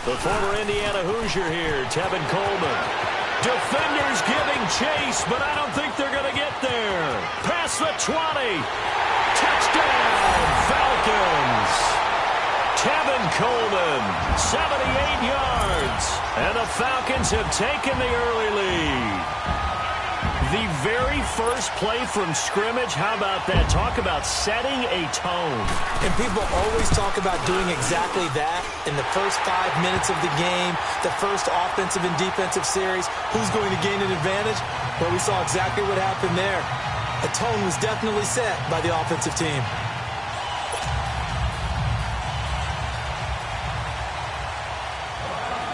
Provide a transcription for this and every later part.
The former Indiana Hoosier here, Tevin Coleman. Defenders giving chase, but I don't think they're going to get there. Past the 20. Touchdown, Falcons. Tevin Coleman, 78 yards. And the Falcons have taken the early lead. The very first play from scrimmage, how about that? Talk about setting a tone. And people always talk about doing exactly that in the first 5 minutes of the game, the first offensive and defensive series. Who's going to gain an advantage? Well, we saw exactly what happened there. A tone was definitely set by the offensive team.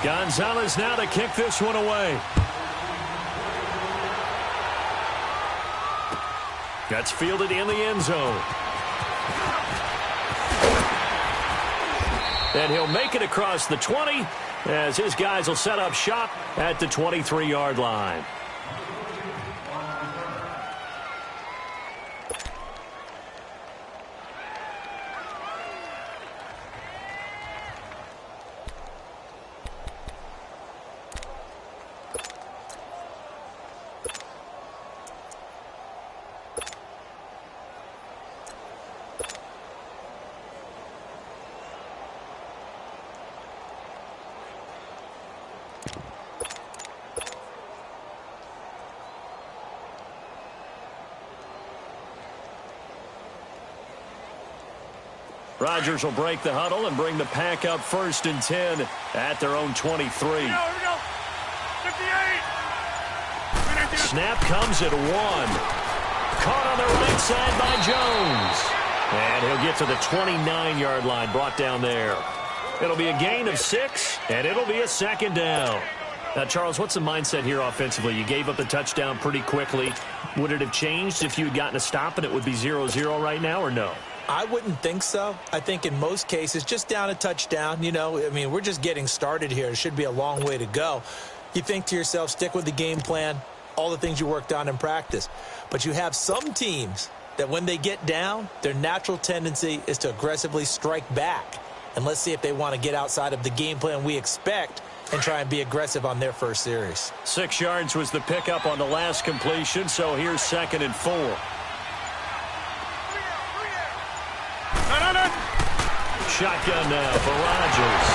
Gonzalez now to kick this one away. That's fielded in the end zone. And he'll make it across the 20 as his guys will set up shop at the 23-yard line. Rodgers will break the huddle and bring the pack up 1st and 10 at their own 23. Here we go. 58. Snap comes at 1. Caught on the right side by Jones. And he'll get to the 29-yard line, brought down there. It'll be a gain of 6, and it'll be a 2nd down. Now, Charles, what's the mindset here offensively? You gave up the touchdown pretty quickly. Would it have changed if you had gotten a stop and it would be 0-0 right now, or no? I wouldn't think so. I think in most cases, just down a touchdown, you know, I mean, we're just getting started here. It should be a long way to go. You think to yourself, stick with the game plan, all the things you worked on in practice. But you have some teams that when they get down, their natural tendency is to aggressively strike back. And let's see if they want to get outside of the game plan we expect and try and be aggressive on their first series. 6 yards was the pickup on the last completion, so here's 2nd and 4. Shotgun now for Rodgers.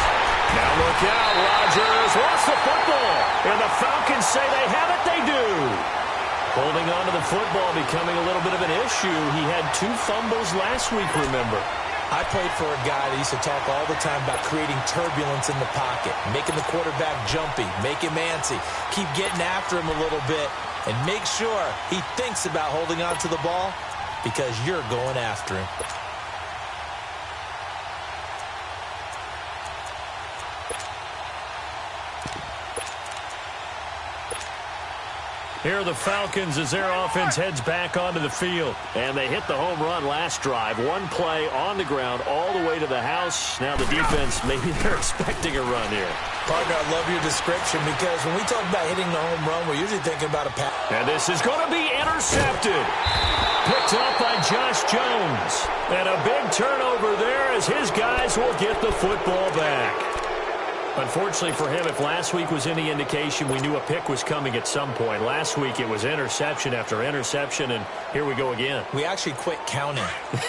Now look out, Rodgers lost the football. And the Falcons say they have it, they do. Holding on to the football becoming a little bit of an issue. He had 2 fumbles last week, remember. I played for a guy that used to talk all the time about creating turbulence in the pocket, making the quarterback jumpy, make him antsy, keep getting after him a little bit, and make sure he thinks about holding on to the ball because you're going after him. Here are the Falcons as their offense heads back onto the field. And they hit the home run last drive. 1 play on the ground all the way to the house. Now the defense, maybe they're expecting a run here. Partner, I love your description because when we talk about hitting the home run, we're usually thinking about a pass. And this is going to be intercepted. Picked up by Josh Jones. And a big turnover there as his guys will get the football back. Unfortunately for him, if last week was any indication, we knew a pick was coming at some point. Last week it was interception after interception, and here we go again. We actually quit counting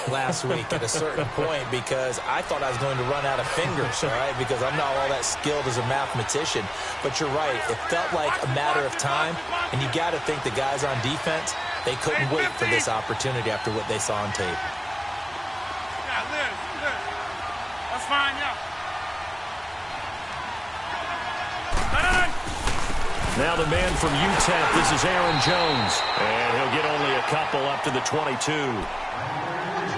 last week at a certain point because I thought I was going to run out of fingers, all right, because I'm not all that skilled as a mathematician. But you're right. It felt like a matter of time, and you got to think the guys on defense, they couldn't wait for this opportunity after what they saw on tape. Yeah, Liz. That's fine, yeah. Now the man from UTEP, this is Aaron Jones. And he'll get only a couple up to the 22.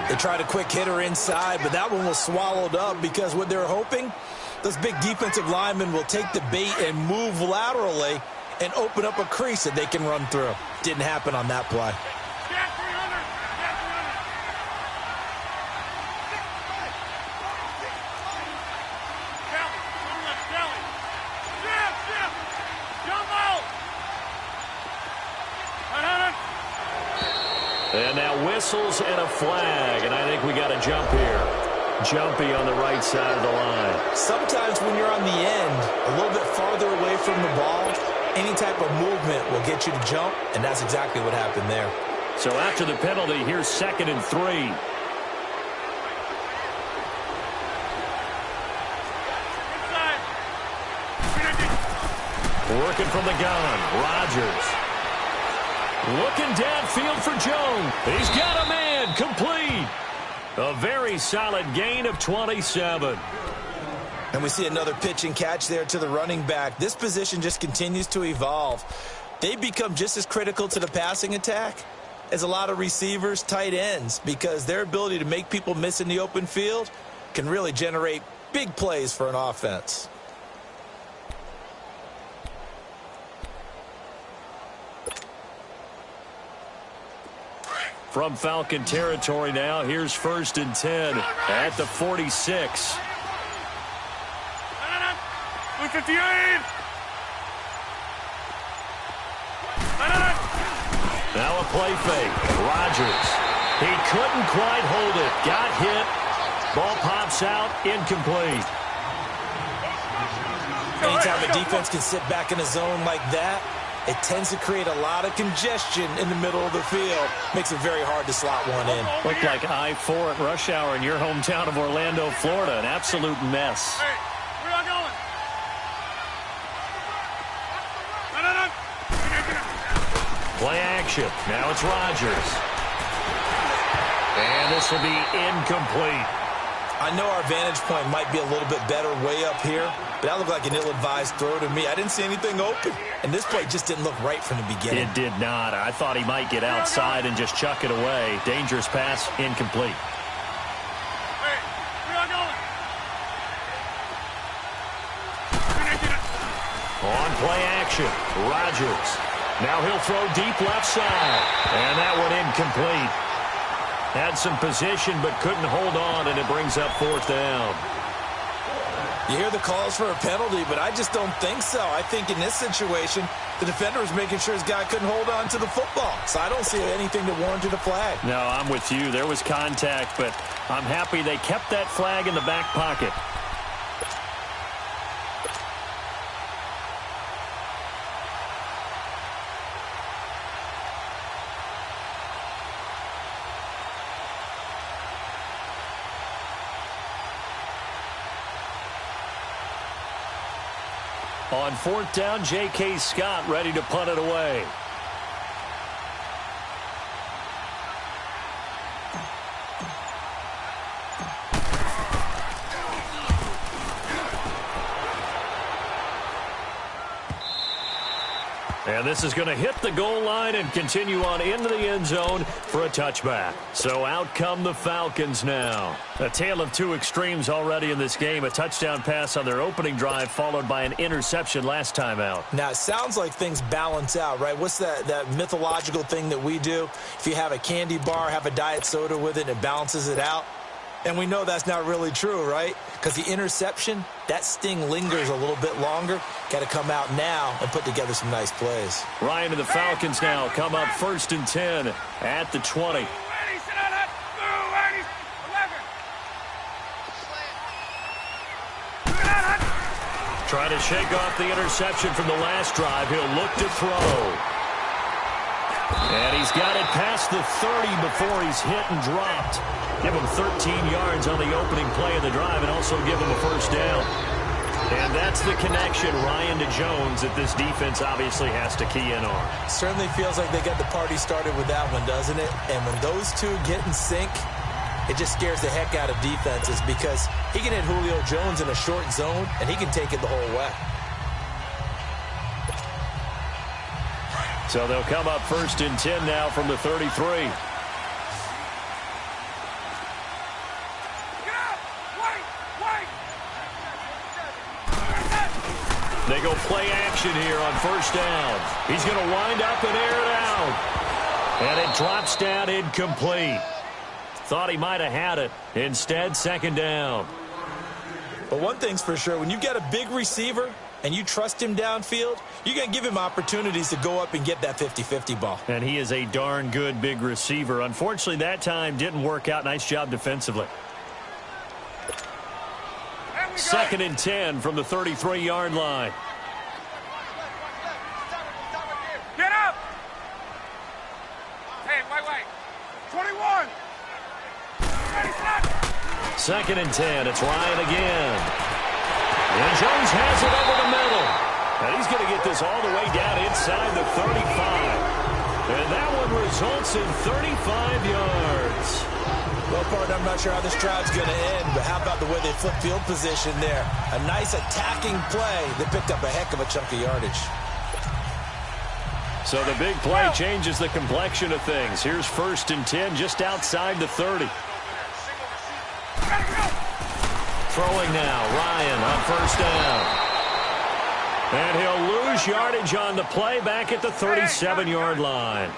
They tried a quick hitter inside, but that one was swallowed up because what they're hoping, those big defensive linemen will take the bait and move laterally and open up a crease that they can run through. Didn't happen on that play. And now whistles and a flag, and I think we got a jump here. jumpy on the right side of the line. Sometimes when you're on the end, a little bit farther away from the ball, any type of movement will get you to jump, and that's exactly what happened there. So after the penalty, here's 2nd and 3. Inside. Working from the gun, Rodgers. Looking downfield for Jones. He's got a man, complete. A very solid gain of 27. And we see another pitch and catch there to the running back. This position just continues to evolve. They've become just as critical to the passing attack as a lot of receivers, tight ends, because their ability to make people miss in the open field can really generate big plays for an offense. From Falcon territory now, here's 1st and 10 at the 46. 58. Now a play fake. Rodgers. He couldn't quite hold it. Got hit. Ball pops out. Incomplete. Anytime a defense can sit back in a zone like that, it tends to create a lot of congestion in the middle of the field. Makes it very hard to slot one in. Looked like I-4 at rush hour in your hometown of Orlando, Florida. An absolute mess. Hey, where y'all going? Play action. Now it's Rodgers. And this will be incomplete. I know our vantage point might be a little bit better way up here, but that looked like an ill-advised throw to me. I didn't see anything open, and this play just didn't look right from the beginning. It did not. I thought he might get outside and just chuck it away. Dangerous pass, incomplete. Hey, where y'all going? On play action, Rodgers. Now he'll throw deep left side, and that one incomplete. Had some position but couldn't hold on, and it brings up 4th down. You hear the calls for a penalty, but I just don't think so. I think in this situation, the defender was making sure his guy couldn't hold on to the football. So I don't see anything that warranted a flag. No, I'm with you. There was contact, but I'm happy they kept that flag in the back pocket. On 4th down, J.K. Scott ready to punt it away. And this is going to hit the goal line and continue on into the end zone for a touchback. So out come the Falcons now. A tale of two extremes already in this game. A touchdown pass on their opening drive followed by an interception last time out. Now, it sounds like things balance out, right? What's that mythological thing that we do? If you have a candy bar, have a diet soda with it, and it balances it out. And we know that's not really true, right? Because the interception, that sting lingers a little bit longer. Got to come out now and put together some nice plays. Ryan and the Falcons now come up 1st and 10 at the 20. Trying to shake off the interception from the last drive. He'll look to throw. And he's got it past the 30 before he's hit and dropped. Give him 13 yards on the opening play of the drive and also give him a first down. And that's the connection, Ryan to Jones, that this defense obviously has to key in on. Certainly feels like they got the party started with that one, doesn't it? And when those two get in sync, it just scares the heck out of defenses because he can hit Julio Jones in a short zone, and he can take it the whole way. So they'll come up 1st and 10 now from the 33. They go play action here on 1st down. He's going to wind up and air it out. And it drops down incomplete. Thought he might have had it. Instead, 2nd down. But one thing's for sure, when you get a big receiver and you trust him downfield, you're going to give him opportunities to go up and get that 50-50 ball. And he is a darn good big receiver. Unfortunately, that time didn't work out. Nice job defensively. 2nd and 10 from the 33-yard line. Get up! Hey, wait. 21! Ready, set! 2nd and 10. It's Ryan again. And Jones has it over the middle. And he's going to get this all the way down inside the 35. And that one results in 35 yards. Well, partner, I'm not sure how this drive's going to end, but how about the way they flip field position there? A nice attacking play. They picked up a heck of a chunk of yardage. So the big play changes the complexion of things. Here's 1st and 10 just outside the 30. Throwing now, Ryan on 1st down. And he'll lose yardage on the play back at the 37-yard line.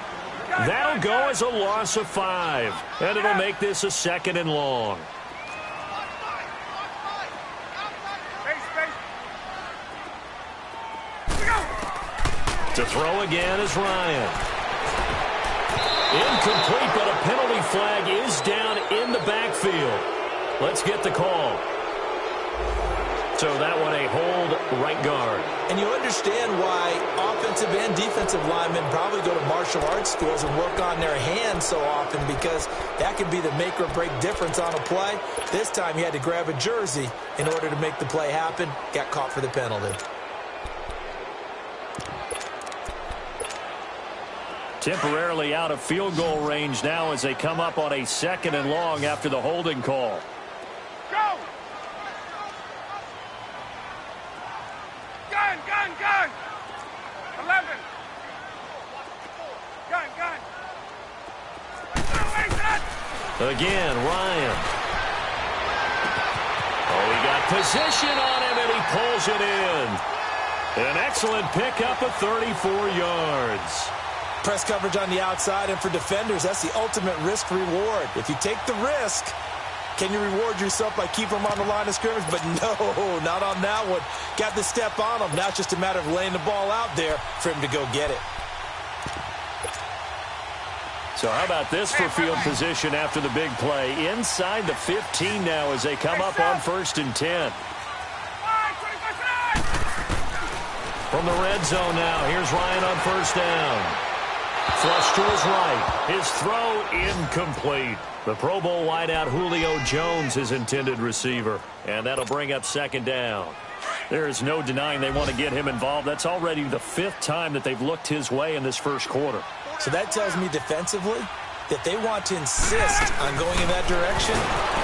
That'll go as a loss of 5, and it'll make this a 2nd and long. To throw again is Ryan. Incomplete, but a penalty flag is down in the backfield. Let's get the call. So that one a hold right guard. And you understand why offensive and defensive linemen probably go to martial arts schools and work on their hands so often, because that can be the make or break difference on a play. This time he had to grab a jersey in order to make the play happen. Got caught for the penalty. Temporarily out of field goal range now as they come up on a 2nd and long after the holding call. Go! Gun! 11! Gun! Again, Ryan. Oh, he got position on him, and he pulls it in. An excellent pickup of 34 yards. Press coverage on the outside, and for defenders, that's the ultimate risk-reward. If you take the risk, can you reward yourself by keeping them on the line of scrimmage? But no, not on that one. Got the step on him. Now it's just a matter of laying the ball out there for him to go get it. So how about this for field position after the big play? Inside the 15 now as they come up on 1st and 10. From the red zone now, here's Ryan on 1st down. Flush to his right. His throw incomplete. The Pro Bowl wideout Julio Jones, his intended receiver. And that'll bring up 2nd down. There is no denying they want to get him involved. That's already the 5th time that they've looked his way in this first quarter. So that tells me defensively that they want to insist on going in that direction.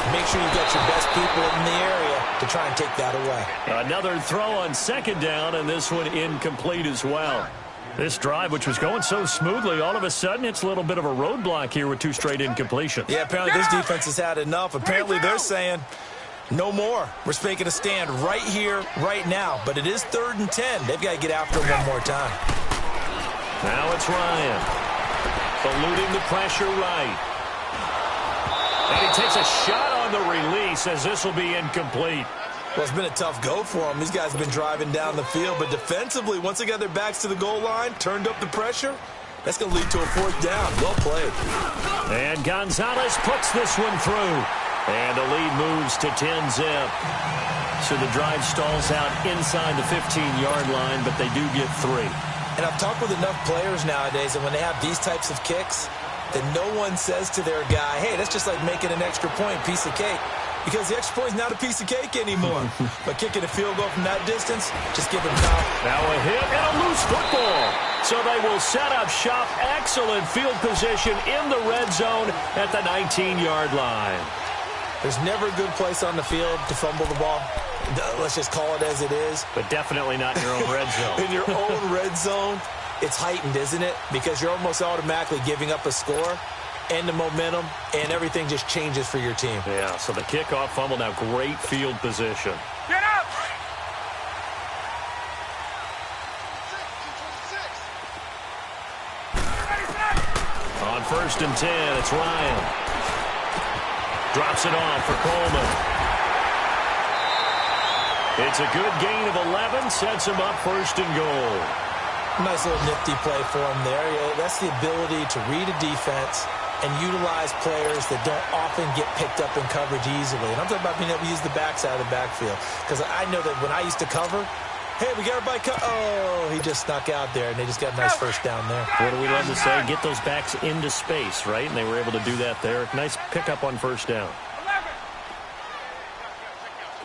Make sure you got your best people in the area to try and take that away. Another throw on 2nd down, and this one incomplete as well. This drive, which was going so smoothly, all of a sudden it's a little bit of a roadblock here with 2 straight incompletions. Yeah, apparently this defense has had enough. Apparently they're saying no more. We're making a stand right here, right now. But it is 3rd and 10. They've got to get after him one more time. Now it's Ryan. Eluding the pressure right. And he takes a shot on the release as this will be incomplete. Well, it's been a tough go for them. These guys have been driving down the field. But defensively, once they got their backs to the goal line, turned up the pressure, that's going to lead to a 4th down. Well played. And Gonzalez puts this one through. And the lead moves to 10-zip. So the drive stalls out inside the 15-yard line, but they do get 3. And I've talked with enough players nowadays, and when they have these types of kicks, that no one says to their guy, hey, that's just like making an extra point, piece of cake. Because the extra point is not a piece of cake anymore. But kicking a field goal from that distance, just give them time. Now a hit and a loose football. So they will set up shop. Excellent field position in the red zone at the 19-yard line. There's never a good place on the field to fumble the ball. Let's just call it as it is. But definitely not in your own red zone. In your own red zone, it's heightened, isn't it? Because you're almost automatically giving up a score and the momentum, and everything just changes for your team. Yeah, so the kickoff fumble, now great field position. Get up! On 1st and 10, it's Ryan. Drops it off for Coleman. It's a good gain of 11, sets him up 1st and goal. Nice little nifty play for him there. Yeah, that's the ability to read a defense and utilize players that don't often get picked up in coverage easily. And I'm talking about being able to use the backside of the backfield. Because I know that when I used to cover, hey, we got everybody oh, he just snuck out there, and they just got a nice first down there. What do we love to say? Get those backs into space, right? And they were able to do that there. Nice pickup on first down. 11.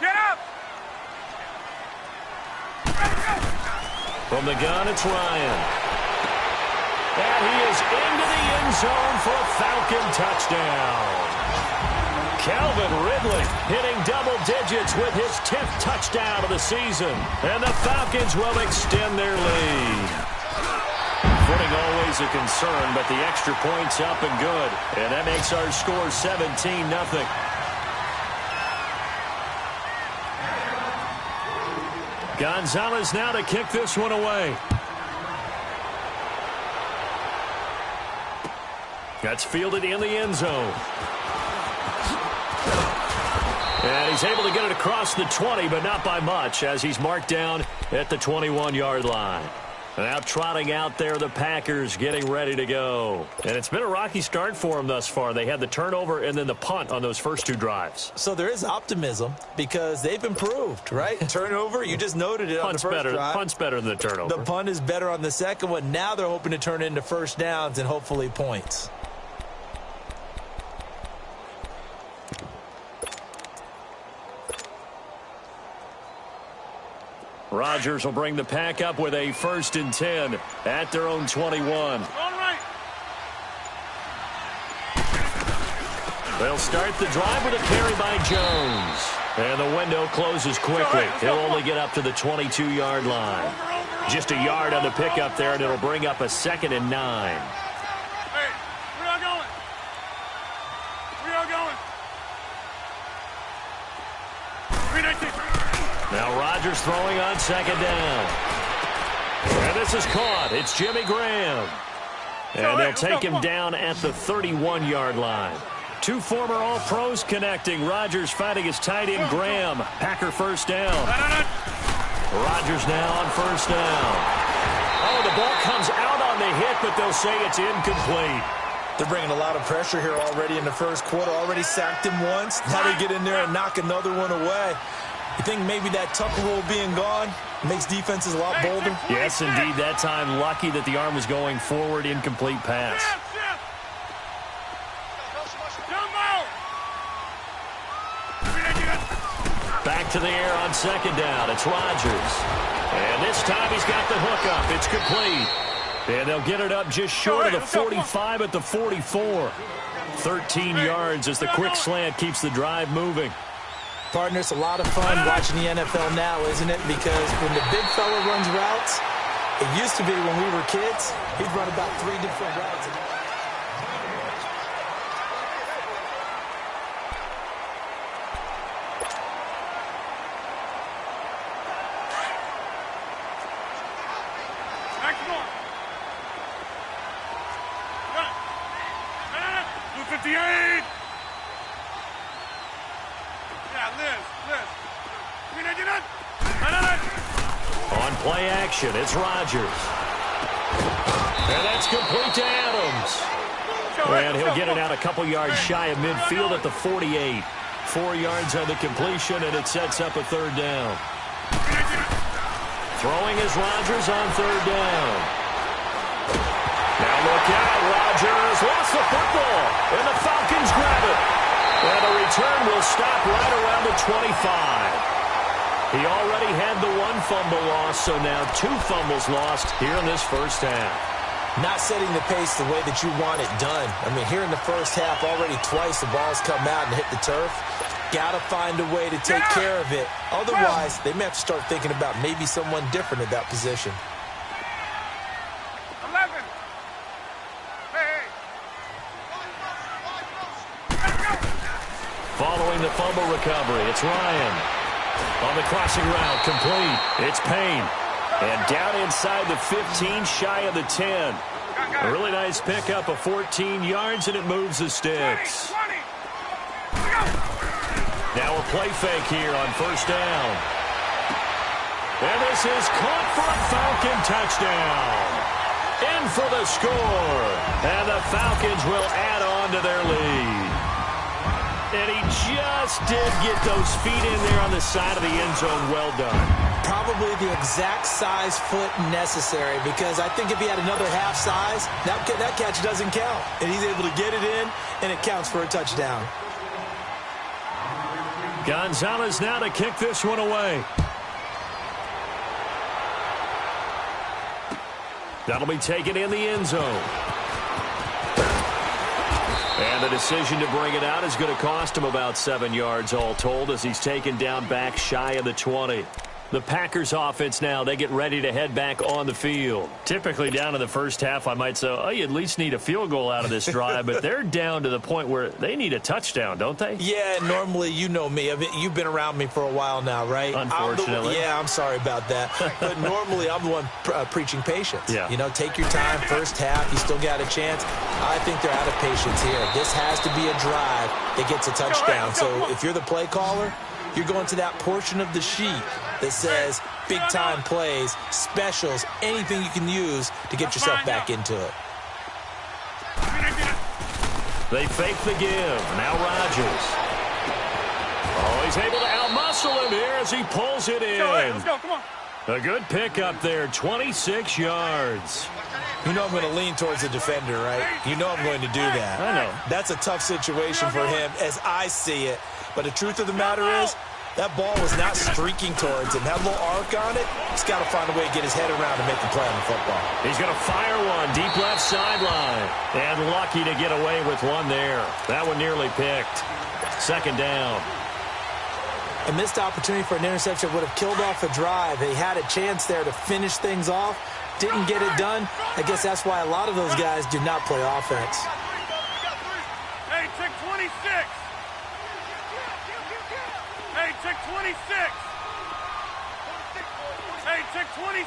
Get up! From the gun, it's Ryan. And he is into the end zone for a Falcon touchdown. Calvin Ridley hitting double digits with his 10th touchdown of the season. And the Falcons will extend their lead. Footing always a concern, but the extra point's up and good. And that makes our score 17-0. Gonzalez now to kick this one away. That's fielded in the end zone. And he's able to get it across the 20, but not by much, as he's marked down at the 21-yard line. Now trotting out there, the Packers getting ready to go. And it's been a rocky start for them thus far. They had the turnover and then the punt on those first two drives. So there is optimism because they've improved, right? Turnover, you just noted it on the first drive. Punt's better than the turnover. The punt is better on the second one. Now they're hoping to turn it into first downs and hopefully points. Rodgers will bring the pack up with a 1st and 10 at their own 21. All right. They'll start the drive with a carry by Jones. And the window closes quickly. He'll only get up to the 22-yard line. Just a yard on the pickup there, and it'll bring up a 2nd and 9. Hey, where y'all going? Where y'all going? 319. Now Rodgers throwing on 2nd down. And this is caught. It's Jimmy Graham. And they'll take him down at the 31-yard line. Two former All-Pros connecting. Rodgers fighting his tight end Graham. Packer first down. Rodgers now on first down. Oh, the ball comes out on the hit, but they'll say it's incomplete. They're bringing a lot of pressure here already in the first quarter. Already sacked him once. Now they get in there and knock another one away. You think maybe that Tucker rule being gone makes defenses a lot bolder? Yes, indeed. That time, lucky that the arm was going forward. Incomplete pass. Back to the air on 2nd down. It's Rodgers. And this time he's got the hook up. It's complete. And they'll get it up just short of the 45 at the 44. 13 yards as the quick slant keeps the drive moving. Partner, it's a lot of fun watching the NFL now, isn't it? Because when the big fella runs routes, it used to be when we were kids, he'd run about 3 different routes. Next one. 58. On play action, it's Rodgers. And that's complete to Adams. And he'll get it out a couple yards shy of midfield at the 48. 4 yards on the completion, and it sets up a 3rd down. Throwing is Rodgers on 3rd down. Now look out, Rodgers lost the football, and the Falcons grab it. And the return will stop right around the 25. He already had the 1 fumble loss, so now 2 fumbles lost here in this first half. Not setting the pace the way that you want it done. I mean, here in the first half, already twice the ball's come out and hit the turf. Got to find a way to take care of it. Otherwise, they may have to start thinking about maybe someone different at that position. 11. Hey. Following the fumble recovery, it's Ryan. On the crossing route, complete. It's Payne. And down inside the 15, shy of the 10. A really nice pickup of 14 yards, and it moves the sticks. 20. Now a play fake here on first down. And this is caught for a Falcon touchdown. In for the score. And the Falcons will add on on to their lead. And he just did get those feet in there on the side of the end zone. Well done. Probably the exact size foot necessary, because I think if he had another half size, that catch doesn't count. And he's able to get it in, and it counts for a touchdown. Gonzalez now to kick this one away. That'll be taken in the end zone. And the decision to bring it out is going to cost him about 7 yards all told, as he's taken down back shy of the 20. The Packers offense now, they get ready to head back on the field. Typically down in the first half, I might say, oh, you at least need a field goal out of this drive, but they're down to the point where they need a touchdown, don't they? Yeah, normally, you know me. I mean, you've been around me for a while now, right? Unfortunately. I'm sorry about that. But normally, I'm the one preaching patience. Yeah. You know, take your time, first half, you still got a chance. I think they're out of patience here. This has to be a drive that gets a touchdown. So if you're the play caller, you're going to that portion of the sheet that says big-time plays, specials, anything you can use to get yourself back into it. They fake the give. Now Rodgers. Oh, he's able to outmuscle him here as he pulls it in. Let's go, come on. A good pickup there, 26 yards. You know I'm going to lean towards the defender, right? You know I'm going to do that. I know. That's a tough situation for him as I see it. But the truth of the matter is, that ball was not streaking towards him. That little arc on it, he's got to find a way to get his head around and make the play on the football. He's going to fire one deep left sideline. And lucky to get away with one there. That one nearly picked. Second down. A missed opportunity for an interception would have killed off a drive. They had a chance there to finish things off. Didn't get it done. I guess that's why a lot of those guys do not play offense. Hey, check 26. Hey, check 26. Hey, check 26.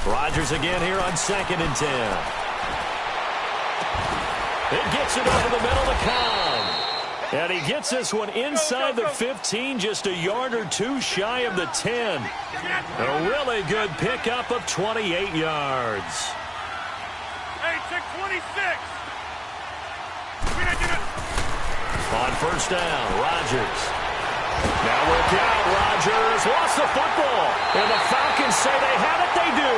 Rodgers again here on 2nd and 10. It gets it over the middle to Cobb. And he gets this one inside the 15, just a yard or two shy of the 10. A really good pickup of 28 yards. Hey, check 26. On first down, Rodgers. Now work out, Rodgers lost the football. And the Falcons say they have it, they do.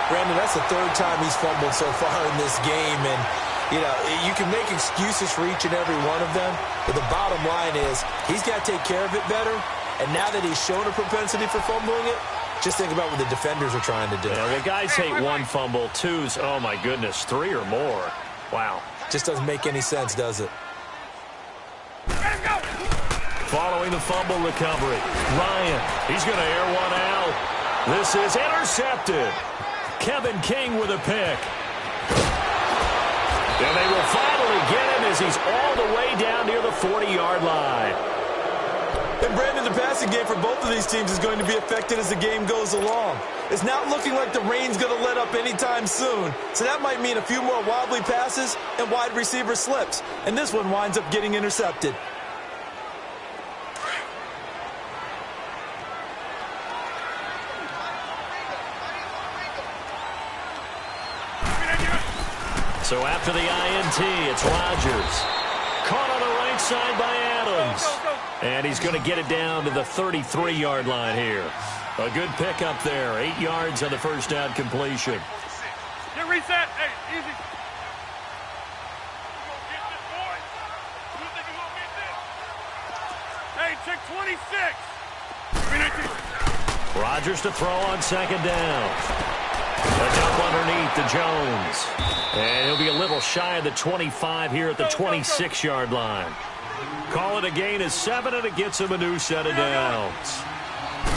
Brandon, that's the third time he's fumbled so far in this game. And, you know, you can make excuses for each and every one of them. But the bottom line is he's got to take care of it better. And now that he's shown a propensity for fumbling it, just think about what the defenders are trying to do. Yeah, well, guys hate one fumble, twos, oh, my goodness, 3 or more. Wow. Just doesn't make any sense, does it? Following the fumble recovery, Ryan, he's going to air one out. This is intercepted. Kevin King with a pick. And they will finally get him as he's all the way down near the 40-yard line. And Brandon, the passing game for both of these teams is going to be affected as the game goes along. It's not looking like the rain's going to let up anytime soon. So that might mean a few more wobbly passes and wide receiver slips. And this one winds up getting intercepted. So after the INT, it's Rodgers. Caught on the right side by Adams. And he's going to get it down to the 33-yard line here. A good pickup there. 8 yards on the first down completion. Get reset. Hey, easy. Hey, check 26. Rodgers to throw on second down. A dump underneath to Jones. And he'll be a little shy of the 25 here at the 26-yard line. Call it a gain of 7, and it gets him a new set of downs.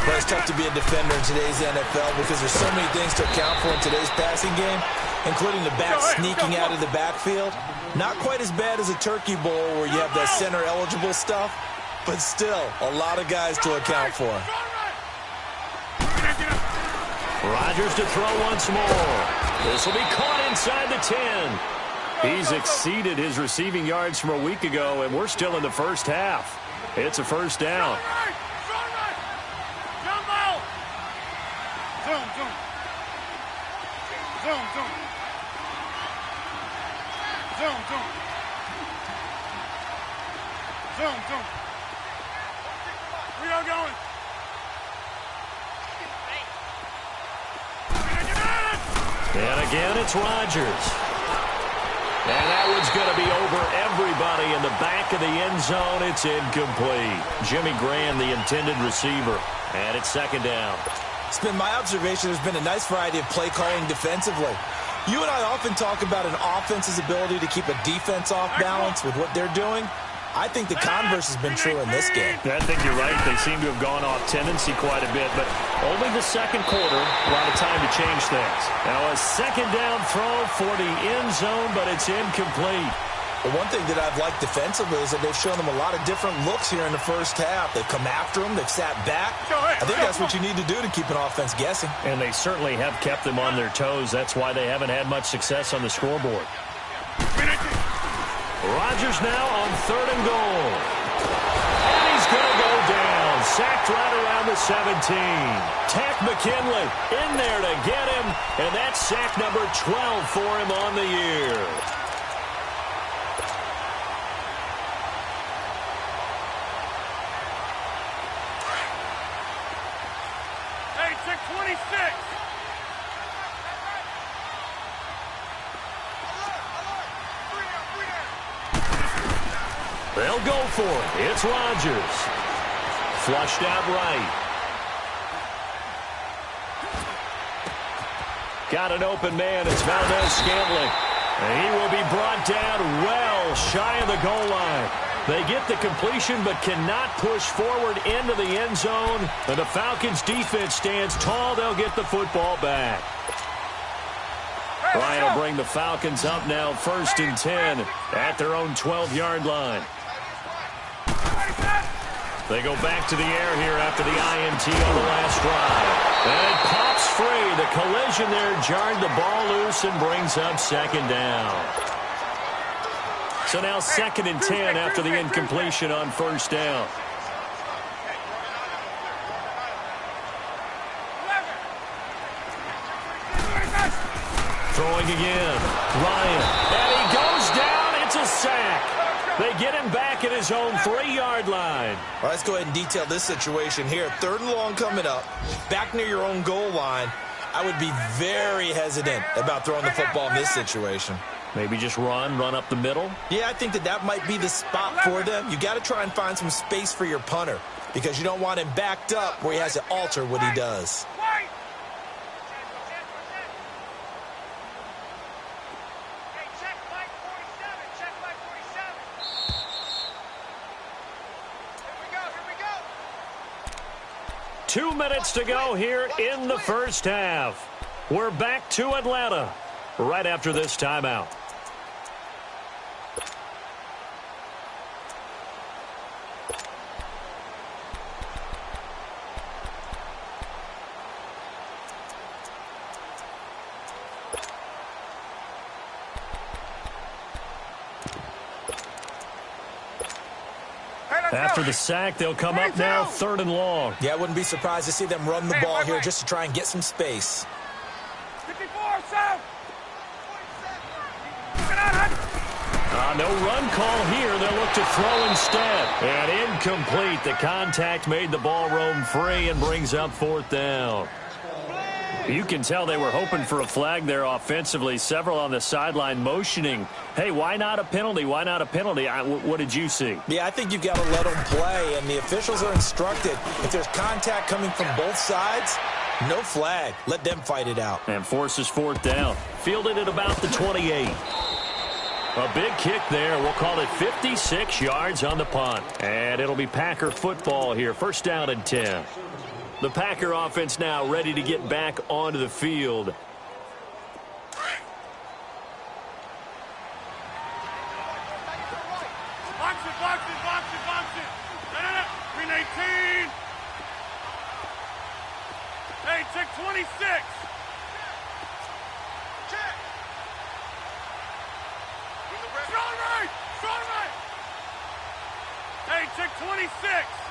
But it's tough to be a defender in today's NFL because there's so many things to account for in today's passing game, including the back sneaking out of the backfield. Not quite as bad as a turkey bowl where you have that center-eligible stuff, but still a lot of guys to account for. Rodgers to throw once more. This will be caught inside the 10. He's exceeded his receiving yards from a week ago, and we're still in the first half. It's a first down. Zoom, zoom. Zoom, zoom. Zoom, zoom. Where y'all going? And again, it's Rodgers. And that one's going to be over everybody in the back of the end zone. It's incomplete. Jimmy Graham, the intended receiver. And it's second down. It's been my observation there's been a nice variety of play calling defensively. You and I often talk about an offense's ability to keep a defense off balance with what they're doing. I think the converse has been true in this game. I think you're right. They seem to have gone off tendency quite a bit, but only the second quarter, a lot of time to change things. Now a second down throw for the end zone, but it's incomplete. The one thing that I've liked defensively is that they've shown them a lot of different looks here in the first half. They've come after them. They've sat back. I think that's what you need to do to keep an offense guessing. And they certainly have kept them on their toes. That's why they haven't had much success on the scoreboard. Rodgers now on 3rd and goal. And he's going to go down. Sacked right around the 17. Tack McKinley in there to get him. And that's sack number 12 for him on the year. Hey, check 26. They'll go for it. It's Rodgers. Flushed out right. Got an open man. It's Valdez-Scantling. And he will be brought down well shy of the goal line. They get the completion but cannot push forward into the end zone. And the Falcons defense stands tall. They'll get the football back. Ryan will bring the Falcons up now 1st and 10 at their own 12-yard line. They go back to the air here after the INT on the last drive. And it pops free. The collision there jarred the ball loose and brings up 2nd down. So now 2nd and 10 after the incompletion on 1st down. Throwing again. Ryan. And he goes down. It's a sack. They get him back at his own 3-yard line. All right, let's go ahead and detail this situation here. 3rd and long coming up. Back near your own goal line. I would be very hesitant about throwing the football in this situation. Maybe just run up the middle? Yeah, I think that might be the spot for them. You got to try and find some space for your punter because you don't want him backed up where he has to alter what he does. Check Mike 47. 2 minutes to go here in the first half. We're back to Atlanta right after this timeout. After the sack, they'll come up now 3rd and long. Yeah, I wouldn't be surprised to see them run the ball here just to try and get some space. 54, Sam. No run call here. They'll look to throw instead. And incomplete. The contact made the ball roam free and brings up 4th down. You can tell they were hoping for a flag there offensively. Several on the sideline motioning. Hey, why not a penalty? Why not a penalty? What did you see? Yeah, I think you've got to let them play, and the officials are instructed. If there's contact coming from both sides, no flag. Let them fight it out. And forces 4th down. Fielded at about the 28. A big kick there. We'll call it 56 yards on the punt. And it'll be Packer football here. 1st down and 10. The Packer offense now ready to get back onto the field. Box it. No. Green 18. Hey, check 26. Check. Strong right. Hey, check 26.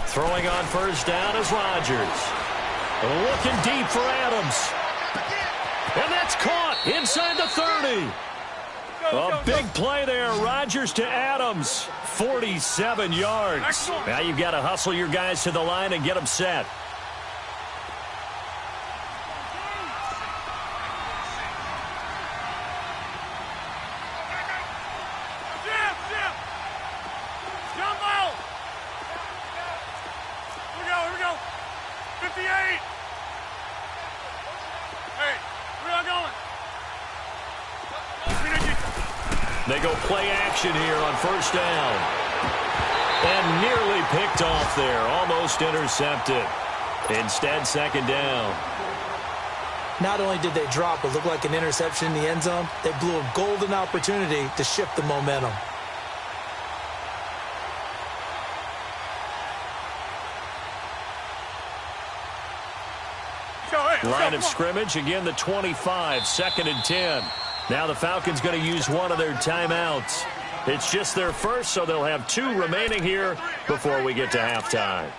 Throwing on 1st down is Rodgers. Looking deep for Adams. And that's caught inside the 30. A big play there. Rodgers to Adams. 47 yards. Now you've got to hustle your guys to the line and get them set. Here we go. 58. Hey, where y'all going? They go play action here on first down. And nearly picked off there. Almost intercepted. Instead, second down. Not only did they drop what looked like an interception in the end zone, they blew a golden opportunity to shift the momentum. Line of scrimmage, again the 25, 2nd and 10. Now the Falcons going to use one of their timeouts. It's just their first, so they'll have 2 remaining here before we get to halftime.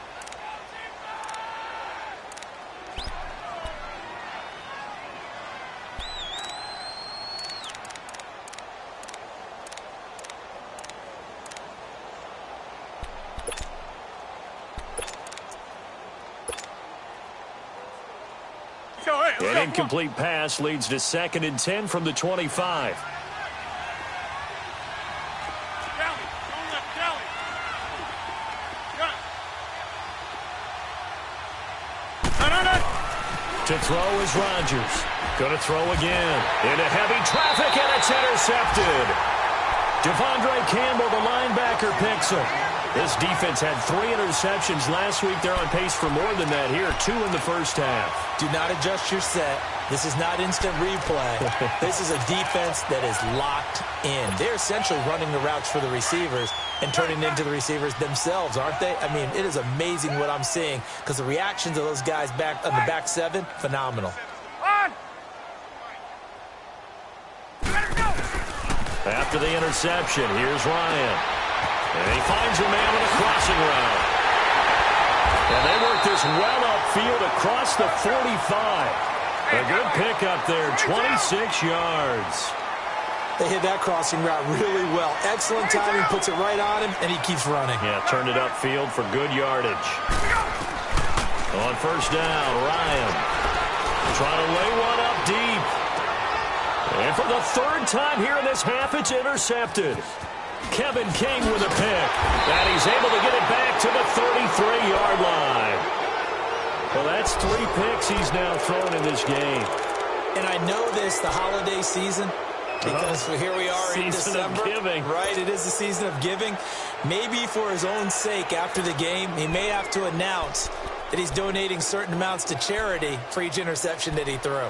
An incomplete pass leads to 2nd and 10 from the 25. To throw is Rodgers. Going to throw again. Into heavy traffic, and it's intercepted. Devondre Campbell, the linebacker, picks him. This defense had 3 interceptions last week. They're on pace for more than that here. 2 in the first half. Do not adjust your set. This is not instant replay. This is a defense that is locked in. They're essentially running the routes for the receivers and turning into the receivers themselves, aren't they? I mean, it is amazing what I'm seeing because the reactions of those guys back on the back 7, phenomenal. After the interception, here's Ryan. And he finds a man with a crossing route. And they work this well upfield across the 45. A good pickup there, 26 yards. They hit that crossing route really well. Excellent timing, puts it right on him, and he keeps running. Yeah, turned it upfield for good yardage. On first down, Ryan trying to lay one up deep. And for the 3rd time here in this half, it's intercepted. Kevin King with a pick. And he's able to get it back to the 33-yard line. Well, that's 3 picks he's now thrown in this game. And I know this, the holiday season, because here we are in December. Season of giving. Right, it is the season of giving. Maybe for his own sake after the game, he may have to announce that he's donating certain amounts to charity for each interception that he threw.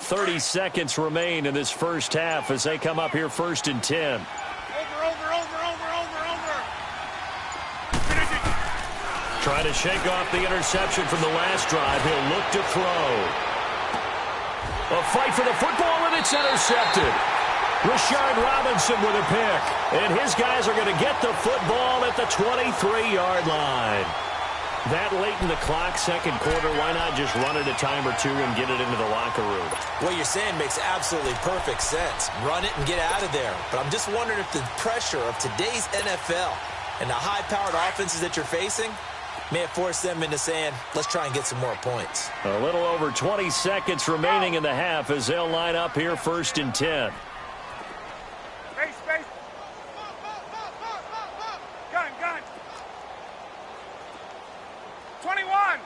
.30 seconds remain in this first half as they come up here 1st and 10. Over. Trying to shake off the interception from the last drive. He'll look to throw. A fight for the football, and it's intercepted. Rashard Robinson with a pick. And his guys are going to get the football at the 23-yard line. That late in the clock, 2nd quarter, why not just run it a time or 2 and get it into the locker room? What you're saying makes absolutely perfect sense. Run it and get out of there. But I'm just wondering if the pressure of today's NFL and the high-powered offenses that you're facing may have forced them into saying, let's try and get some more points. A little over 20 seconds remaining in the half as they'll line up here 1st and 10. Space. Gun. 21.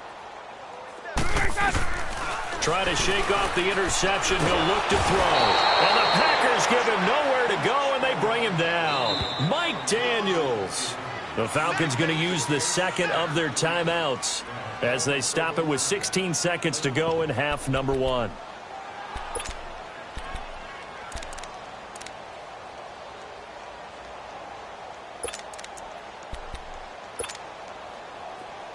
Trying to shake off the interception. He'll look to throw. And the Packers give him nowhere to go, and they bring him down. Mike Daniels. The Falcons going to use the 2nd of their timeouts as they stop it with 16 seconds to go in half number 1.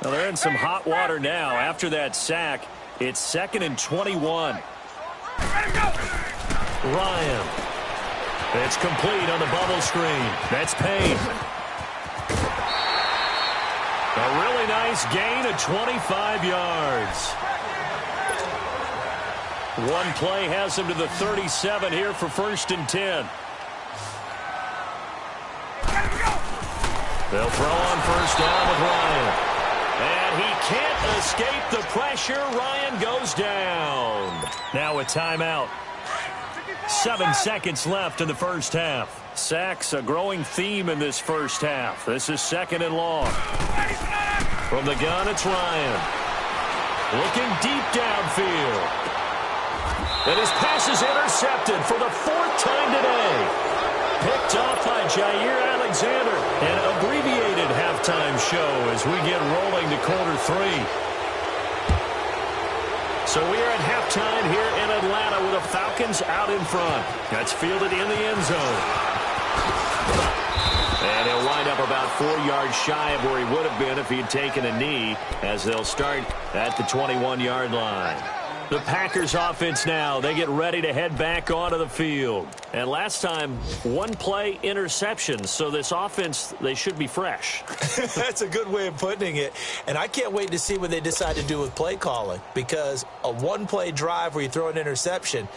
Well, they're in some hot water now after that sack. It's 2nd and 21. Ryan. It's complete on the bubble screen. That's Payne. A really nice gain of 25 yards. One play has him to the 37 here for 1st and 10. They'll throw on 1st down with Ryan. And he can't escape the pressure. Ryan goes down. Now a timeout. 7 seconds left in the first half. Sacks a growing theme in this first half. This is 2nd and long. From the gun, it's Ryan. Looking deep downfield. And his pass is intercepted for the 4th time today. Picked off by Jair Alexander. An abbreviated halftime show as we get rolling to quarter 3. So we are at halftime here in Atlanta with the Falcons out in front. That's fielded in the end zone. And he'll wind up about 4 yards shy of where he would have been if he had taken a knee, as they'll start at the 21-yard line. The Packers offense now, they get ready to head back onto the field. And last time, 1 play interception, so this offense, they should be fresh. That's a good way of putting it. And I can't wait to see what they decide to do with play calling, because a 1-play drive where you throw an interception,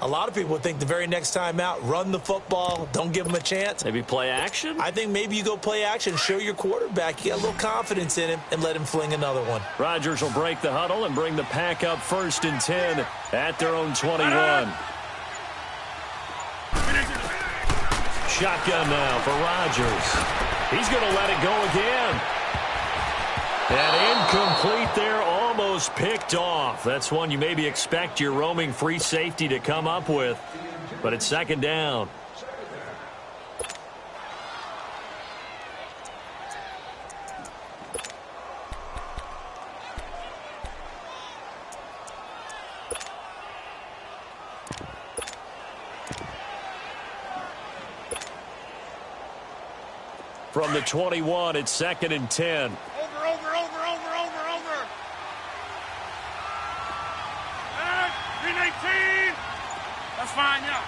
a lot of people think the very next time out, run the football, don't give them a chance. Maybe play action? I think maybe you go play action, show your quarterback you got a little confidence in him, and let him fling another one. Rodgers will break the huddle and bring the pack up 1st and 10 at their own 21. Shotgun now for Rodgers. He's going to let it go again. And incomplete there, almost picked off. That's one you maybe expect your roaming free safety to come up with. But it's 2nd down. From the 21, it's 2nd and 10. Over. 319. That's fine, yeah.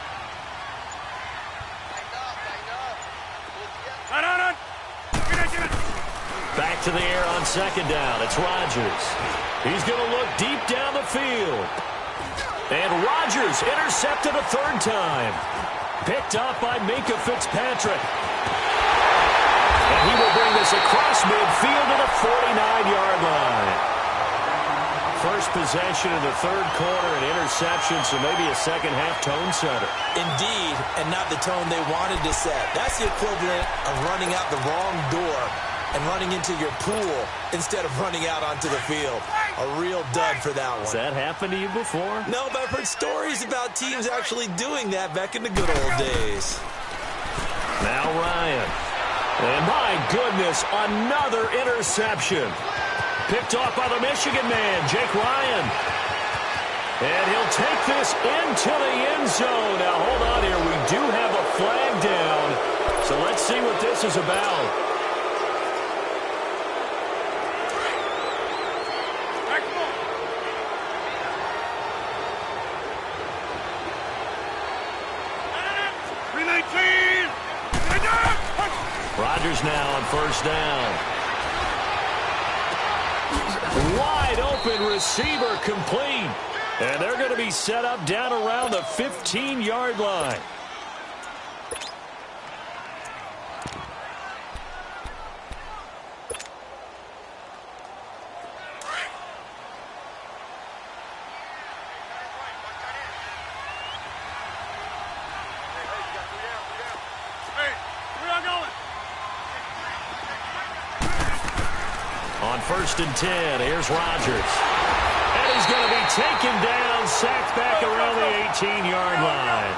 Back to the air on 2nd down. It's Rodgers. He's going to look deep down the field. And Rodgers intercepted a 3rd time. Picked up by Minkah Fitzpatrick. And he will bring this across midfield to the 49-yard line. First possession in the 3rd quarter, an interception, so maybe a second-half tone setter. Indeed, and not the tone they wanted to set. That's the equivalent of running out the wrong door and running into your pool instead of running out onto the field. A real dud for that one. Has that happened to you before? No, but I've heard stories about teams actually doing that back in the good old days. Now Ryan. And my goodness, another interception. Picked off by the Michigan man, Jake Ryan. And he'll take this into the end zone. Now, hold on here. We do have a flag down. So let's see what this is about. Rodgers now on 1st down. Wide open receiver complete. And they're going to be set up down around the 15-yard line. On 1st and 10, here's Rodgers. And he's going to be taken down, sacked back around the 18-yard line.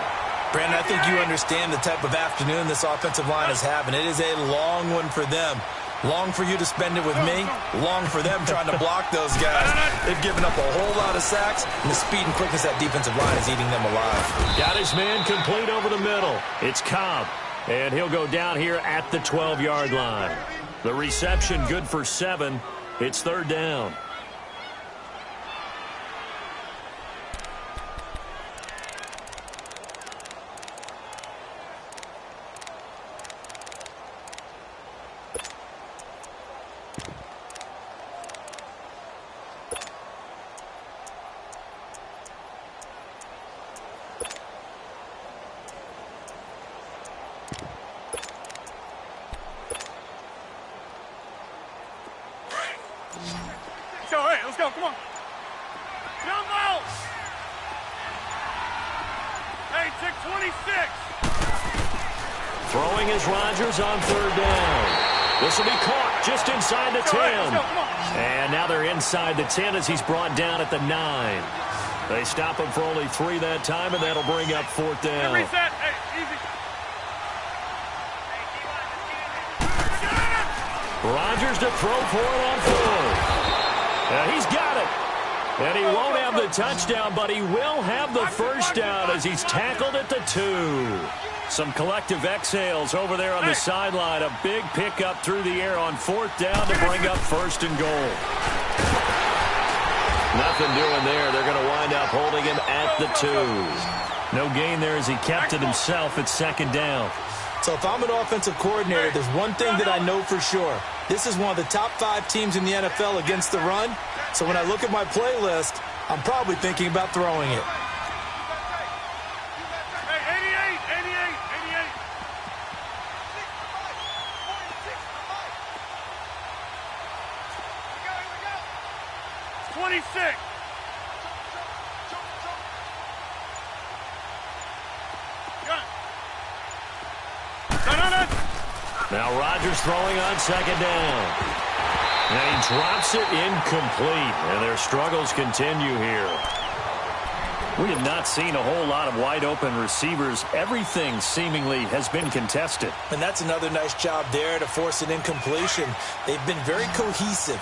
Brandon, I think you understand the type of afternoon this offensive line is having. It is a long one for them. Long for you to spend it with me. Long for them trying to block those guys. They've given up a whole lot of sacks, and the speed and quickness of that defensive line is eating them alive. Got his man complete over the middle. It's Cobb, and he'll go down here at the 12-yard line. The reception good for 7. It's 3rd down. come on. Jump out. Hey, take 26. Throwing is Rodgers on third down. This will be caught just inside the 10. And now they're inside the 10 as he's brought down at the 9. They stop him for only 3 that time, and that'll bring up fourth down. Reset. Hey, easy. Rodgers to throw for it on fourth. He's got it. And he won't have the touchdown, but he will have the first down as he's tackled at the 2. Some collective exhales over there on the sideline. A big pickup through the air on fourth down to bring up first and goal. Nothing doing there. They're going to wind up holding him at the 2. No gain there as he kept it himself at second down. So if I'm an offensive coordinator, there's one thing that I know for sure. This is one of the top 5 teams in the NFL against the run. So when I look at my playlist, I'm probably thinking about throwing it. Hey, 88. 26. Now Rodgers throwing on second down. And he drops it incomplete. And their struggles continue here. We have not seen a whole lot of wide-open receivers. Everything seemingly has been contested. And that's another nice job there to force an incompletion. They've been very cohesive,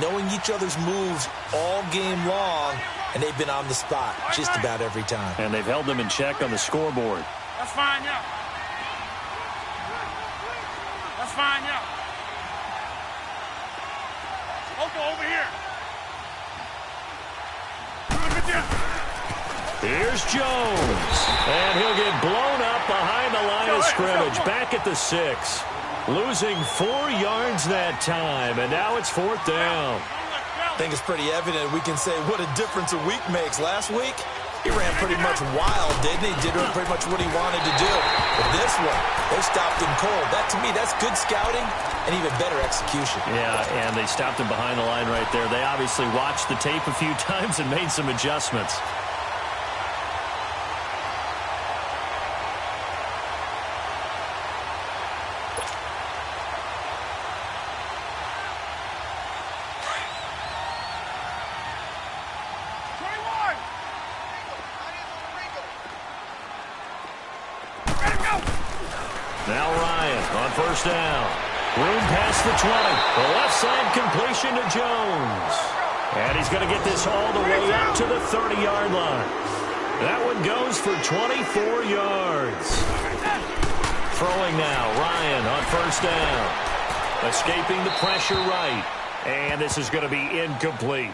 knowing each other's moves all game long, and they've been on the spot just about every time. And they've held them in check on the scoreboard. That's fine, yeah. That's fine, yeah. Over here. Look at you. Here's Jones. And he'll get blown up behind the line of scrimmage. Back at the 6. Losing 4 yards that time. And now it's fourth down. I think it's pretty evident we can say what a difference a week makes. Last week, he ran pretty much wild, didn't he? Did pretty much what he wanted to do. But this one, they stopped him cold. That, to me, that's good scouting and even better execution. Yeah, and they stopped him behind the line right there. They obviously watched the tape a few times and made some adjustments. Now Ryan on first down. Room past the 20. The left side completion to Jones. And he's going to get this all the way up to the 30-yard line. That one goes for 24 yards. Throwing now, Ryan on first down. Escaping the pressure right. And this is going to be incomplete.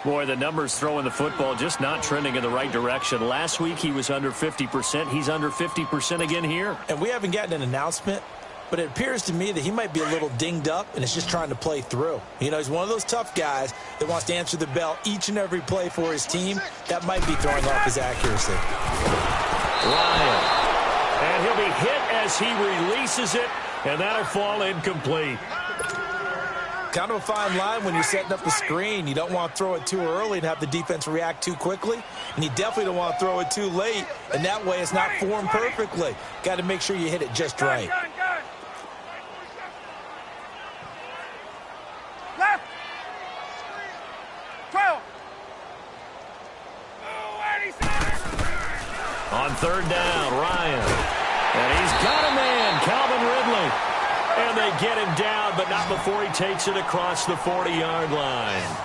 Boy, the numbers throwing the football just not trending in the right direction. Last week he was under 50%. He's under 50% again here. And we haven't gotten an announcement, but it appears to me that he might be a little dinged up and is just trying to play through. You know, he's one of those tough guys that wants to answer the bell each and every play for his team. That might be throwing off his accuracy. Ryan. And he'll be hit as he releases it, and that'll fall incomplete. Kind of a fine line when you're setting up the screen. You don't want to throw it too early and have the defense react too quickly. And you definitely don't want to throw it too late, and that way it's not formed perfectly. Got to make sure you hit it just right. Left. 12. On third down, Ryan. And he's got a man, Calvin Ridley. And they get him down, but not before he takes it across the 40-yard line.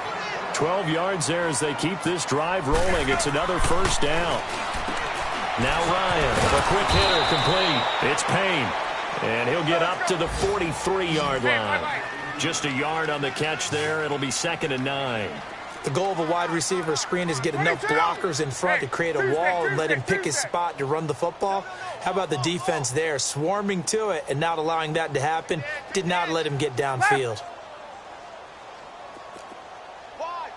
12 yards there as they keep this drive rolling. It's another first down. Now Ryan, a quick hitter, complete. It's Payne, and he'll get up to the 43-yard line. Just a yard on the catch there. It'll be second and 9. The goal of a wide receiver screen is get enough blockers in front to create a wall and let him pick his spot to run the football. How about the defense there, swarming to it and not allowing that to happen? Did not let him get downfield. Wide,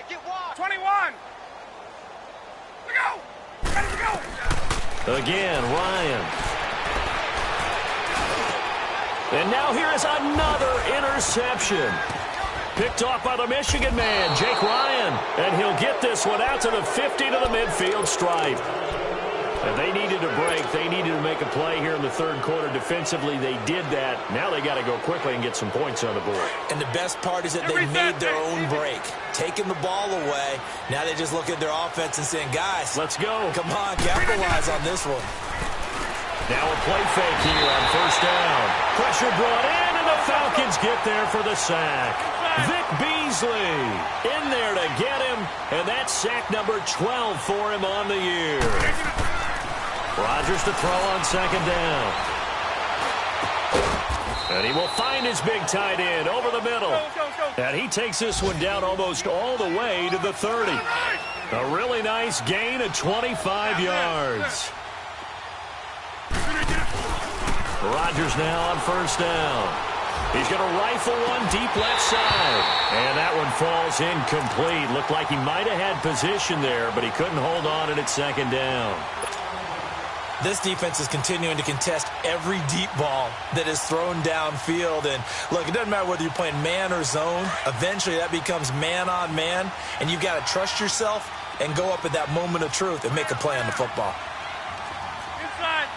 get wide. 21. We go. Ready to go. Again, Ryan. And now here is another interception. Picked off by the Michigan man, Jake Ryan. And he'll get this one out to the 50 to the midfield stripe. And they needed a break. They needed to make a play here in the third quarter. Defensively, they did that. Now they got to go quickly and get some points on the board. And the best part is that they made their own break. Taking the ball away. Now they just look at their offense and saying, guys, let's go. Come on, capitalize on this one. Now a play fake here on first down. Pressure brought in, and the Falcons get there for the sack. Vic Beasley in there to get him, and that's sack number 12 for him on the year. Rodgers to throw on second down. And he will find his big tight end over the middle. And he takes this one down almost all the way to the 30. A really nice gain of 25 yards. Rodgers now on first down. He's going to rifle one deep left side. And that one falls incomplete. Looked like he might have had position there, but he couldn't hold on at second down. This defense is continuing to contest every deep ball that is thrown downfield. And, look, it doesn't matter whether you're playing man or zone. Eventually that becomes man on man. And you've got to trust yourself and go up at that moment of truth and make a play on the football. Inside.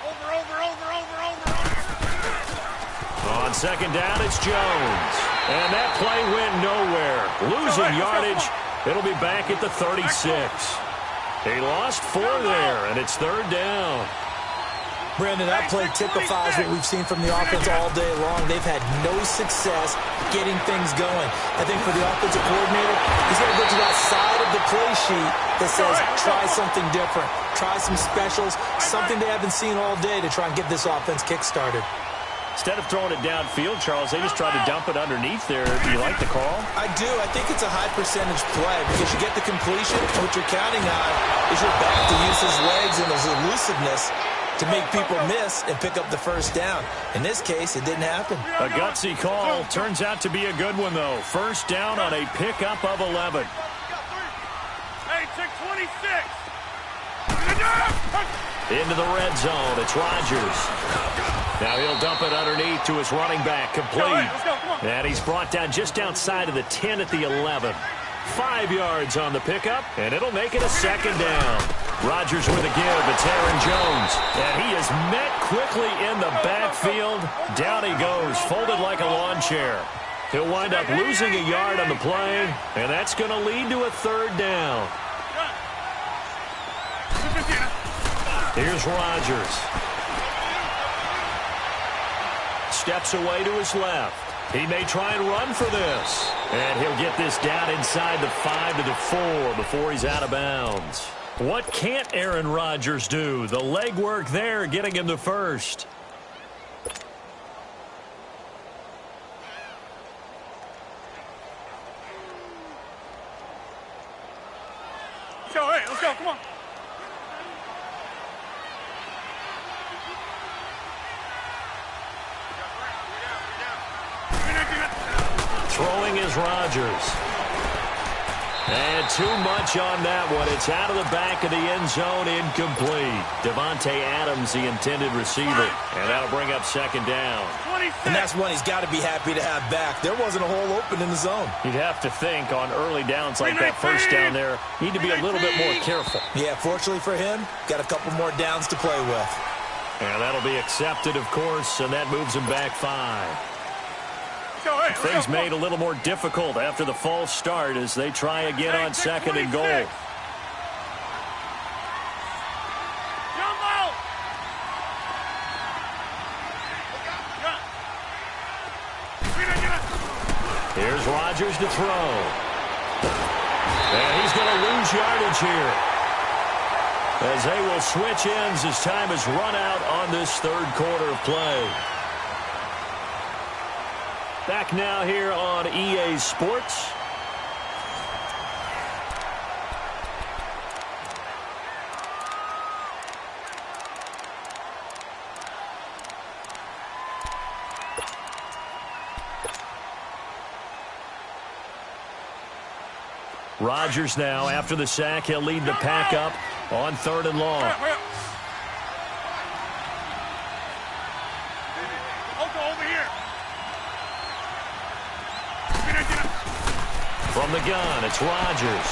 Over. On second down, it's Jones. And that play went nowhere. Losing yardage. It'll be back at the 36. He lost 4 there, and it's third down. Brandon, that play typifies what we've seen from the offense all day long. They've had no success getting things going. I think for the offensive coordinator, he's going to go to that side of the play sheet that says, try something different. Try some specials, something they haven't seen all day to try and get this offense kick-started. Instead of throwing it downfield, Charles, they just tried to dump it underneath there. Do you like the call? I do. I think it's a high-percentage play because you get the completion. What you're counting on is your back to use his legs and his elusiveness to make people miss and pick up the first down. In this case, it didn't happen. A gutsy call. Turns out to be a good one, though. First down on a pickup of 11. Hey, check 26. Into the red zone. It's Rodgers. Now he'll dump it underneath to his running back. Complete. Let's go, come on. And he's brought down just outside of the 10 at the 11. 5 yards on the pickup, and it'll make it a second down. Rodgers with a give. It's Aaron Jones. And he is met quickly in the backfield. Down he goes, folded like a lawn chair. He'll wind up losing a yard on the play, and that's going to lead to a third down. Here's Rodgers. Steps away to his left. He may try and run for this. And he'll get this down inside the 5 to the 4 before he's out of bounds. What can't Aaron Rodgers do? The legwork there getting him the first. Let's go, come on. Throwing is Rodgers. And too much on that one. It's out of the back of the end zone, incomplete. Devontae Adams, the intended receiver. And that'll bring up second down. And that's one he's got to be happy to have back. There wasn't a hole open in the zone. You'd have to think on early downs like that first down there, need to be a little bit more careful. Yeah, fortunately for him, got a couple more downs to play with. And that'll be accepted, of course, and that moves him back 5. Things made a little more difficult after the false start as they try again on second and goal. Here's Rodgers to throw. And he's going to lose yardage here, as they will switch ends as time has run out on this third quarter of play. Back now here on EA Sports. Rodgers now, after the sack, he'll lead the pack up on 3rd and long. Over here. From the gun, it's Rodgers.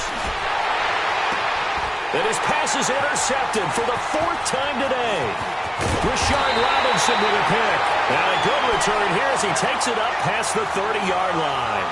And his pass is intercepted for the 4th time today. Rashard Robinson with a pick. And a good return here as he takes it up past the 30-yard line.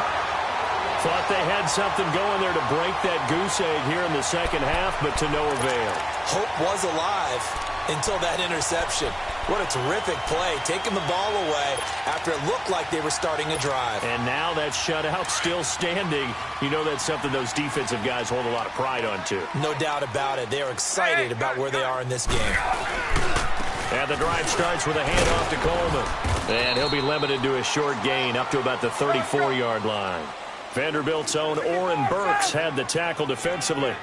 Thought they had something going there to break that goose egg here in the second half, but to no avail. Hope was alive until that interception. What a terrific play, taking the ball away after it looked like they were starting a drive. And now that shutout still standing. You know that's something those defensive guys hold a lot of pride on, too. No doubt about it. They are excited about where they are in this game. And the drive starts with a handoff to Coleman. And he'll be limited to a short gain up to about the 34-yard line. Vanderbilt's own Oren Burks had the tackle defensively.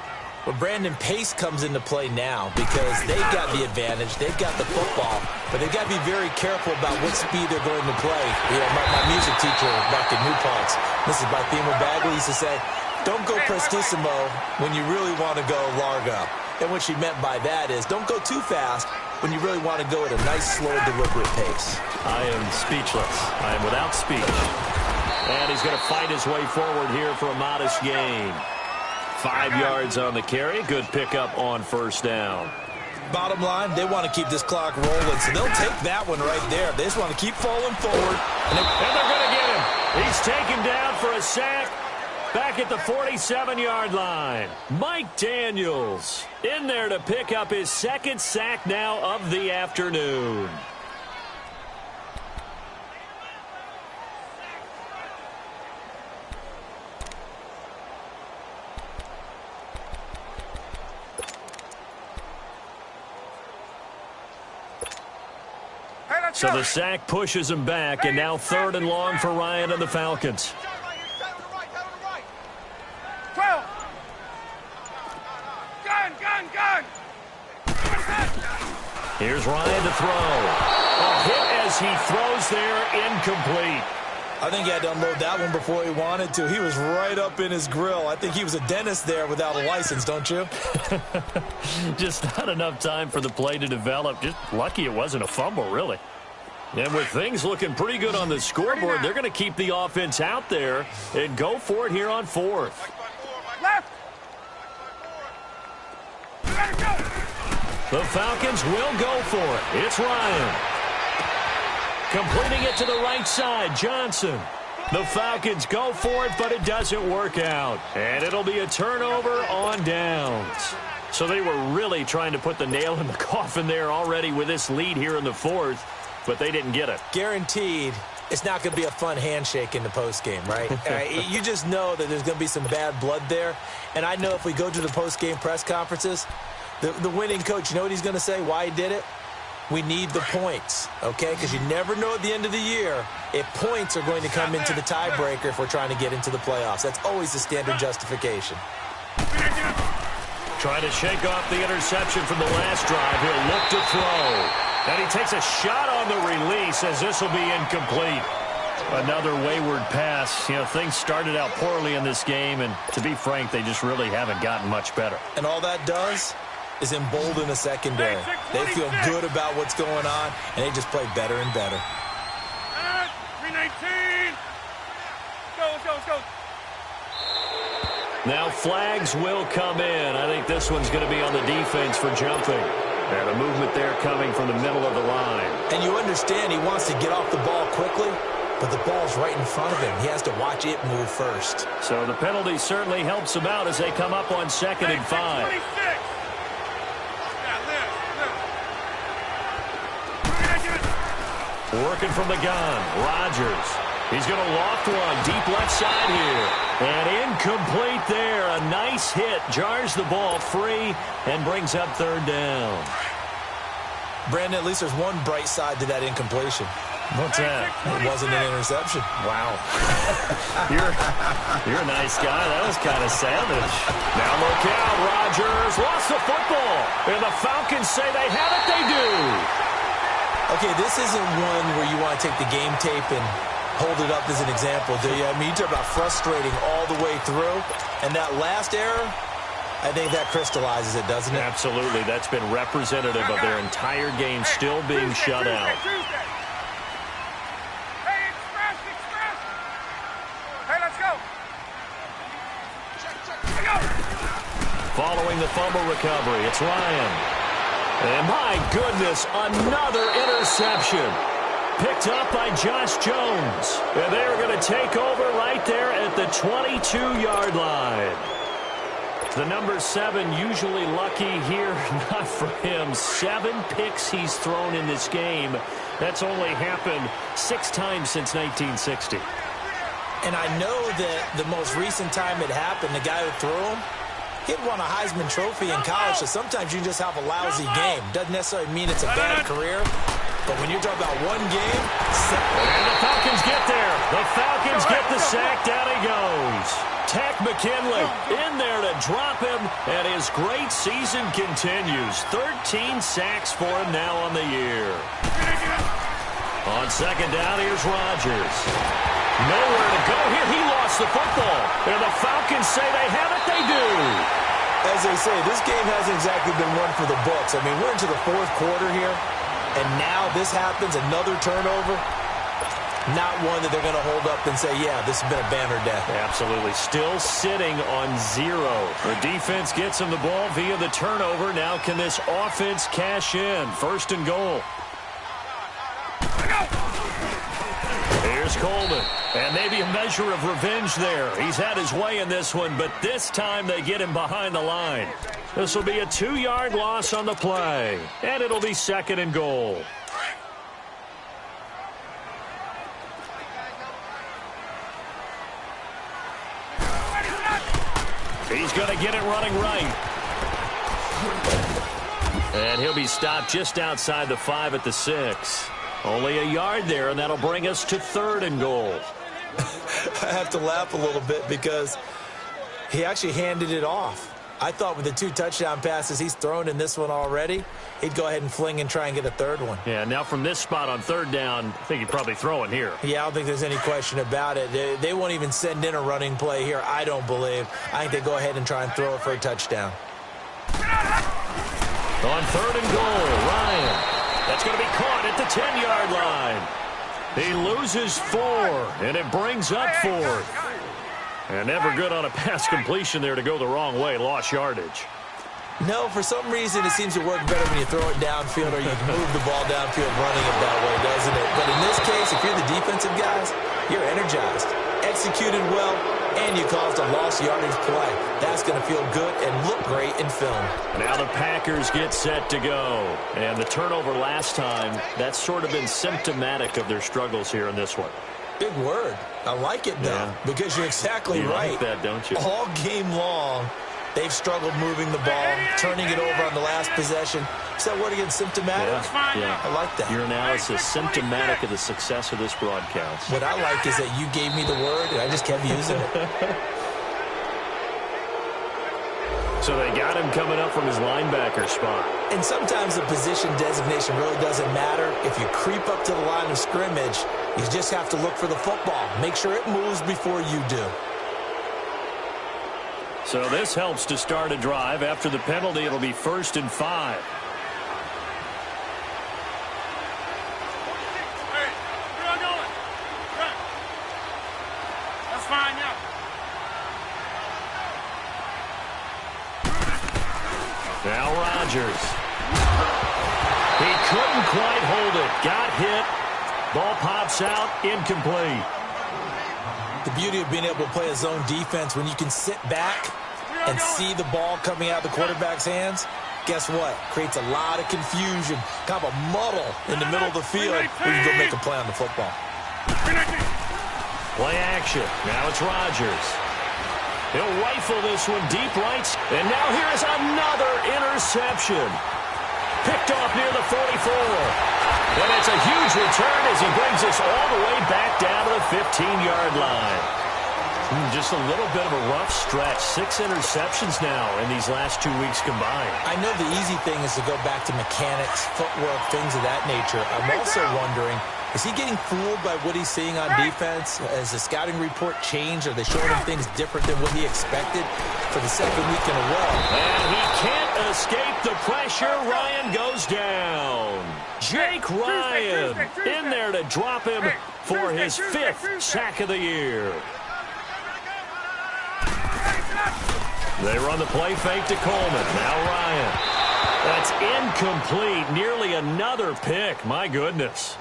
Well, Brandon, pace comes into play now because they've got the advantage. They've got the football, but they've got to be very careful about what speed they're going to play. You know, my music teacher back in New Paltz, Mrs. Bythema Bagley, used to say, don't go prestissimo when you really want to go largo. And what she meant by that is don't go too fast when you really want to go at a nice, slow, deliberate pace. I am speechless. I am without speech. And he's going to fight his way forward here for a modest gain. 5 yards on the carry. Good pickup on first down. Bottom line, they want to keep this clock rolling, so they'll take that one right there. They just want to keep falling forward. And they're going to get him. He's taken down for a sack back at the 47-yard line. Mike Daniels in there to pick up his 2nd sack now of the afternoon. So the sack pushes him back, and now 3rd and long for Ryan and the Falcons. 12. Gun. Here's Ryan to throw. A hit as he throws there, incomplete. I think he had to unload that one before he wanted to. He was right up in his grill. I think he was a dentist there without a license, don't you? Just not enough time for the play to develop. Just lucky it wasn't a fumble, really. And with things looking pretty good on the scoreboard, they're going to keep the offense out there and go for it here on 4th. Left. The Falcons will go for it. It's Ryan. Completing it to the right side, Johnson. The Falcons go for it, but it doesn't work out. And it'll be a turnover on downs. So they were really trying to put the nail in the coffin there already with this lead here in the 4th, but they didn't get it. Guaranteed it's not going to be a fun handshake in the postgame, right? You just know that there's going to be some bad blood there. And I know if we go to the postgame press conferences, the winning coach, you know what he's going to say, why he did it? We need the points, okay? Because you never know at the end of the year if points are going to come into the tiebreaker if we're trying to get into the playoffs. That's always the standard justification. Trying to shake off the interception from the last drive. He'll look to throw. And he takes a shot on the release as this will be incomplete. Another wayward pass. You know, things started out poorly in this game, and to be frank, they just really haven't gotten much better. And all that does is embolden the secondary. They feel good about what's going on, and they just play better and better. 319. Let's go. Now flags will come in. I think this one's going to be on the defense for jumping. And a movement there coming from the middle of the line. And you understand he wants to get off the ball quickly, but the ball's right in front of him. He has to watch it move first. So the penalty certainly helps him out as they come up on 2nd and 5. Working from the gun, Rodgers. He's going to loft one deep left side here. And incomplete there. A nice hit. Jars the ball free and brings up 3rd down. Brandon, at least there's one bright side to that incompletion. What's that? It wasn't an interception. Wow. You're a nice guy. That was kind of savage. Now look out. Rodgers lost the football. And the Falcons say they have it. They do. Okay, this isn't one where you want to take the game tape and hold it up as an example, do you? I mean, you talk about frustrating all the way through. And that last error, I think that crystallizes it, doesn't it? Absolutely. That's been representative of their entire game still being shut out. Hey, let's go. handling the fumble recovery. It's Ryan. And my goodness, another interception. Picked up by Josh Jones. And they're going to take over right there at the 22-yard line. The number 7 usually lucky here. Not for him. 7 picks he's thrown in this game. That's only happened 6 times since 1960. And I know that the most recent time it happened, the guy who threw him, he won a Heisman Trophy in college, so sometimes you just have a lousy game. Doesn't necessarily mean it's a bad career, but when you're talking about one game, and the Falcons get there. The Falcons get the sack. Down he goes. Tech McKinley in there to drop him, and his great season continues. 13 sacks for him now on the year. On second down, here's Rodgers. Nowhere to go here. He lost the football. And the Falcons say they have it. They do. As they say, this game hasn't exactly been one for the books. I mean, we're into the 4th quarter here, and now this happens, another turnover. Not one that they're going to hold up and say, yeah, this has been a banner day. Absolutely. Still sitting on 0. The defense gets him the ball via the turnover. Now can this offense cash in? 1st and goal. Here's Coleman. And maybe a measure of revenge there. He's had his way in this one, but this time they get him behind the line. This will be a 2-yard loss on the play. And it'll be 2nd and goal. He's going to get it running right. And he'll be stopped just outside the 5 at the 6. Only a yard there, and that'll bring us to 3rd and goal. I have to laugh a little bit because he actually handed it off. I thought with the 2 touchdown passes he's thrown in this one already, he'd go ahead and fling and try and get a 3rd one. Yeah, now from this spot on 3rd down, I think he'd probably throw it here. Yeah, I don't think there's any question about it. They won't even send in a running play here, I don't believe. I think they go ahead and try and throw it for a touchdown. On 3rd and goal, Ryan. That's going to be caught at the 10-yard line. He loses 4, and it brings up 4th. And never good on a pass completion there to go the wrong way. Lost yardage. No, for some reason it seems to work better when you throw it downfield or you can move the ball downfield running it that way, doesn't it? But in this case, if you're the defensive guys, you're energized, executed well, and you caused a lost yardage play. That's going to feel good and look great in film. Now the Packers get set to go. And the turnover last time, that's sort of been symptomatic of their struggles here in this one. Big word. I like it, though, because you're exactly right. You like that, don't you? All game long, they've struggled moving the ball, turning it over on the last possession. Is that word again, symptomatic? Yeah. I like that. Your analysis, symptomatic of the success of this broadcast. What I like is that you gave me the word, and I just kept using it. So they got him coming up from his linebacker spot. And sometimes the position designation really doesn't matter. If you creep up to the line of scrimmage, you just have to look for the football. Make sure it moves before you do. So this helps to start a drive. After the penalty, it'll be 1st and 5. Hey, where y'all going? Right. That's fine, yeah. Now Rodgers. He couldn't quite hold it. Got hit. Ball pops out. Incomplete. The beauty of being able to play a zone defense when you can sit back and see the ball coming out of the quarterback's hands, guess what? Creates a lot of confusion, kind of a muddle in the middle of the field where you can go make a play on the football. Play action. Now it's Rodgers. He'll rifle this one deep right. And now here is another interception. Picked off near the 44. And it's a huge return as he brings us all the way back down to the 15-yard line. Just a little bit of a rough stretch. 6 interceptions now in these last 2 weeks combined. I know the easy thing is to go back to mechanics, footwork, things of that nature. I'm also wondering, is he getting fooled by what he's seeing on defense? Has the scouting report changed? Are they showing him things different than what he expected for the 2nd week in a row? And he can't escape the pressure. Ryan goes down. Jake Ryan in there to drop him for his 5th sack of the year. They run the play fake to Coleman. Now Ryan. That's incomplete. Nearly another pick. My goodness.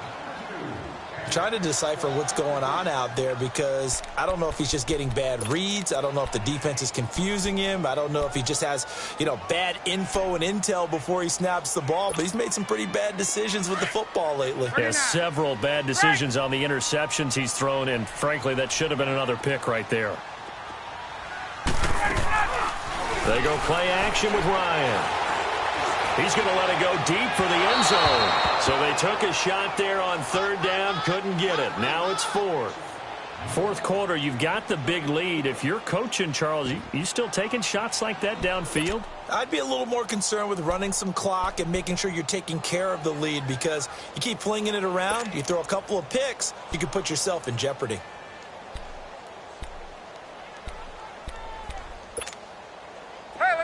Trying to decipher what's going on out there because I don't know if he's just getting bad reads. I don't know if the defense is confusing him. I don't know if he just has, bad info and intel before he snaps the ball. But he's made some pretty bad decisions with the football lately. Yeah, several bad decisions on the interceptions he's thrown in. Frankly, that should have been another pick right there. They go play action with Ryan. He's going to let it go deep for the end zone. So they took a shot there on third down, couldn't get it. Now it's fourth. Fourth quarter, you've got the big lead. If you're coaching, Charles, you still taking shots like that downfield? I'd be a little more concerned with running some clock and making sure you're taking care of the lead because you keep flinging it around, you throw a couple of picks, you can put yourself in jeopardy.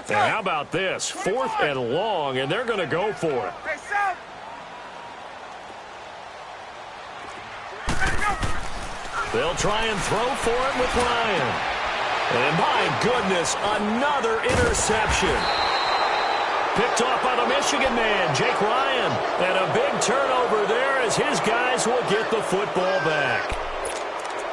And how about this? 4th and long, and they're going to go for it. They'll try and throw for it with Ryan. And my goodness, another interception. Picked off by the Michigan man, Jake Ryan. And a big turnover there as his guys will get the football back.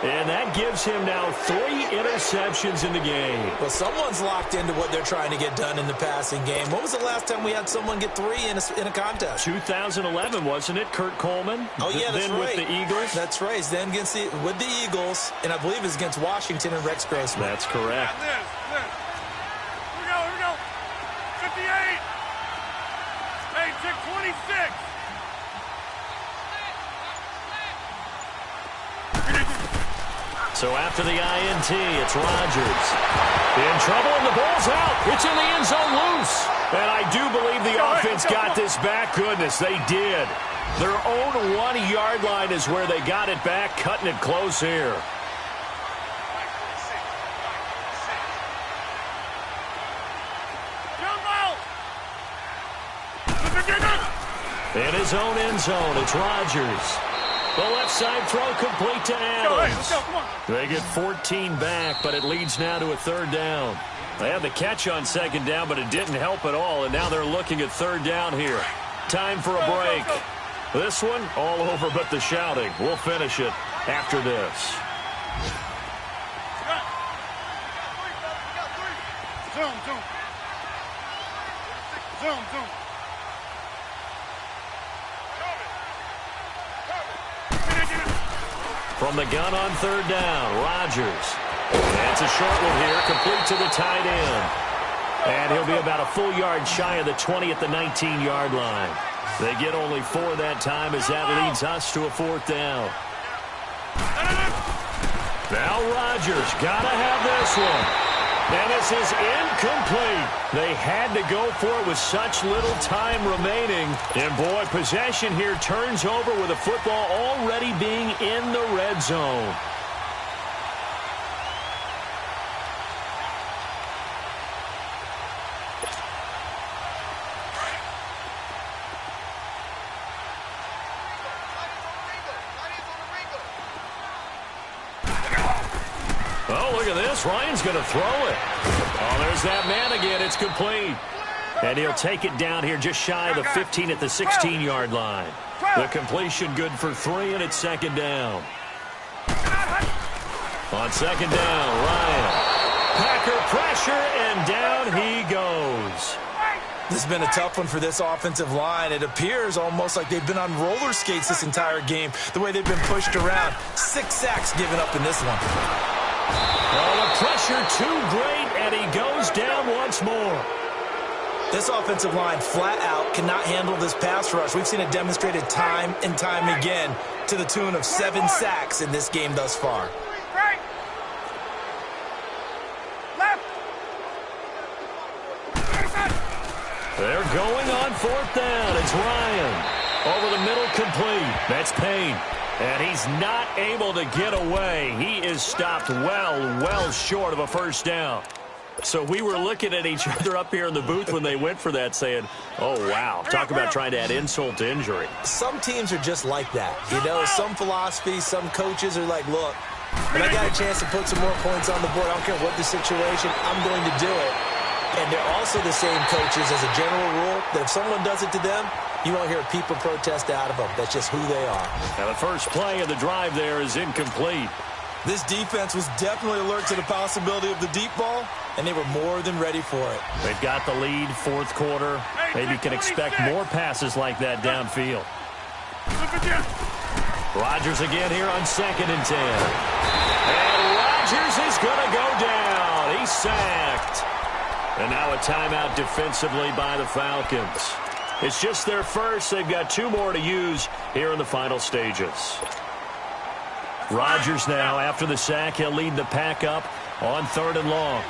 And that gives him now 3 interceptions in the game. Well, someone's locked into what they're trying to get done in the passing game. When was the last time we had someone get 3 in a contest? 2011, wasn't it? Kurt Coleman? Oh, yeah, that's then right. With the Eagles? That's right. Then with the Eagles, and I believe it's against Washington and Rex Grossman. That's correct. Here we go. 58. Hey, check 26. So after the INT, it's Rodgers. In trouble, and the ball's out. It's in the end zone loose. And I do believe the offense got this back. Goodness, they did. Their own 1-yard line is where they got it back, cutting it close here. In his own end zone, it's Rodgers. The left side throw complete to Adams. Let's go, come on. They get 14 back, but it leads now to a 3rd down. They had the catch on 2nd down, but it didn't help at all, and now they're looking at 3rd down here. Time for a break. This one, all over but the shouting. We'll finish it after this. Zoom. From the gun on 3rd down, Rodgers. That's a short one here, complete to the tight end. And he'll be about a full yard shy of the 20 at the 19-yard line. They get only 4 that time as that leads us to a 4th down. Now Rodgers, gotta have this one. And this is incomplete. They had to go for it with such little time remaining. And, boy, possession here turns over with the football already being in the red zone. Oh, look at this. Ryan's going to throw it. Oh, there's that man again. It's complete. And he'll take it down here just shy of the 15 at the 16-yard line. The completion good for 3, and it's 2nd down. On 2nd down, Ryan. Packer pressure, and down he goes. This has been a tough one for this offensive line. It appears almost like they've been on roller skates this entire game, the way they've been pushed around. 6 sacks given up in this one. Oh, the pressure too great, and he goes down once more. This offensive line flat out cannot handle this pass rush. We've seen it demonstrated time and time again to the tune of 7 sacks in this game thus far. Right. Left. They're going on 4th down. It's Ryan. Over the middle, complete. That's Payne. And he's not able to get away. He is stopped well short of a 1st down. So we were looking at each other up here in the booth when they went for that saying, oh, wow, talk about trying to add insult to injury. Some teams are just like that. You know, some philosophies, some coaches are like, look, when I got a chance to put some more points on the board, I don't care what the situation, I'm going to do it. And they're also the same coaches as a general rule that if someone does it to them, you won't hear a peep of protest out of them. That's just who they are. Now the first play of the drive there is incomplete. This defense was definitely alert to the possibility of the deep ball, and they were more than ready for it. They've got the lead, fourth quarter. Maybe you can expect more passes like that downfield. Rodgers again here on 2nd and 10. And Rodgers is going to go down. He's sacked. And now a timeout defensively by the Falcons. It's just their first. They've got 2 more to use here in the final stages. Rodgers now, after the sack, he'll lead the pack up on 3rd and long.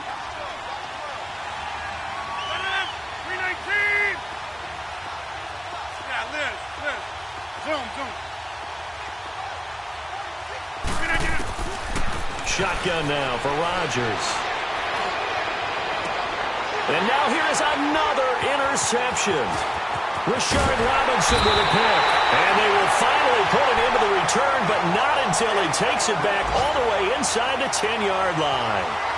Shotgun now for Rodgers. And now here is another interception. Rashard Robinson with a pick. And they will finally put it into the return, but not until he takes it back all the way inside the 10-yard line.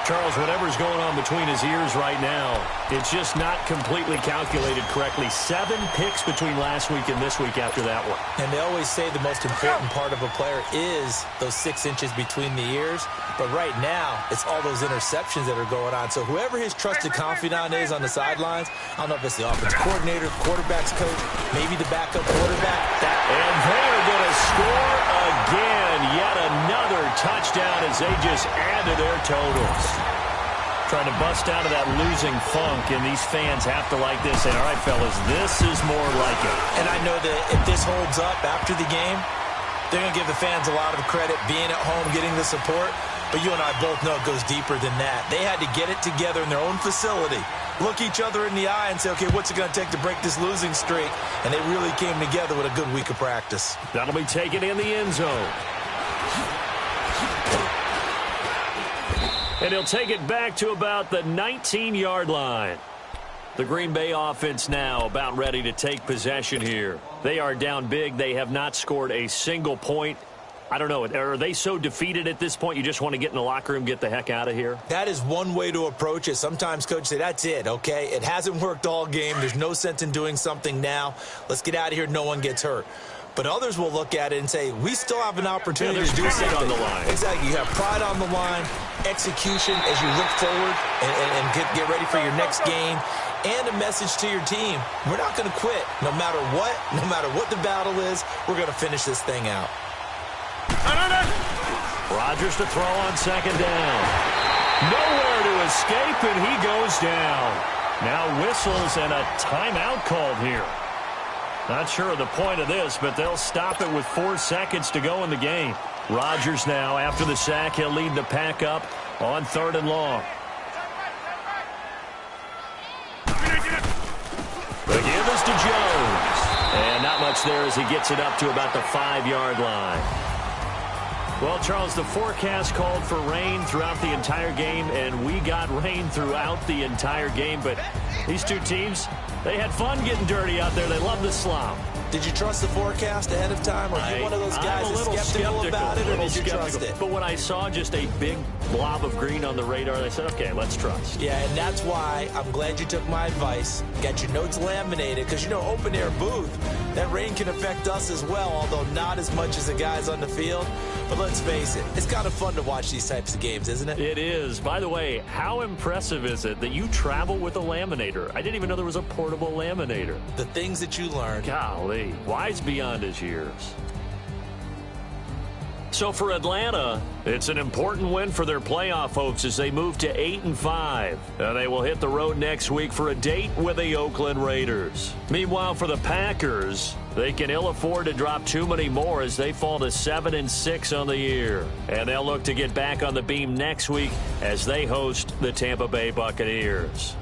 Charles, whatever's going on between his ears right now, it's just not completely calculated correctly. 7 picks between last week and this week after that one. And they always say the most important part of a player is those 6 inches between the ears. But right now, it's all those interceptions that are going on. So whoever his trusted confidant is on the sidelines, I don't know if it's the offensive coordinator, the quarterback's coach, maybe the backup quarterback. And they're going to score again. Yet another touchdown as they just add to their totals. Trying to bust out of that losing funk, and these fans have to like this. And all right, fellas, this is more like it. And I know that if this holds up after the game, they're going to give the fans a lot of credit, being at home, getting the support. But you and I both know it goes deeper than that. They had to get it together in their own facility, look each other in the eye and say, okay, what's it going to take to break this losing streak? And they really came together with a good week of practice. That'll be taken in the end zone. And he'll take it back to about the 19-yard line. The Green Bay offense now about ready to take possession here. They are down big. They have not scored a single point. I don't know. Are they so defeated at this point you just want to get in the locker room, get the heck out of here? That is one way to approach it. Sometimes coaches say, that's it, okay? It hasn't worked all game. There's no sense in doing something now. Let's get out of here. No one gets hurt. But others will look at it and say, we still have an opportunity to do something. On the line. Exactly. You have pride on the line, execution as you look forward and get ready for your next game, and a message to your team. We're not going to quit. No matter what the battle is, we're going to finish this thing out. Rodgers to throw on 2nd down. Nowhere to escape, and he goes down. Now whistles and a timeout called here. Not sure of the point of this, but they'll stop it with 4 seconds to go in the game. Rodgers now, after the sack, he'll lead the pack up on 3rd and long. The give is to Jones. And not much there as he gets it up to about the 5-yard line. Well, Charles, the forecast called for rain throughout the entire game, and we got rain throughout the entire game. But these two teams, they had fun getting dirty out there. They love the slop. Did you trust the forecast ahead of time? Or are you one of those guys that's skeptical about it, or did you trust it? But when I saw just a big blob of green on the radar, I said, okay, let's trust. Yeah, and that's why I'm glad you took my advice. Got your notes laminated, because, you know, open-air booth, that rain can affect us as well, although not as much as the guys on the field. But let's face it, it's kind of fun to watch these types of games, isn't it? It is. By the way, how impressive is it that you travel with a laminator? I didn't even know there was a portable laminator. The things that you learn. Golly, wise beyond his years. So for Atlanta, it's an important win for their playoff hopes as they move to 8-5. And they will hit the road next week for a date with the Oakland Raiders. Meanwhile, for the Packers, they can ill afford to drop too many more as they fall to 7-6 on the year. And they'll look to get back on the beam next week as they host the Tampa Bay Buccaneers.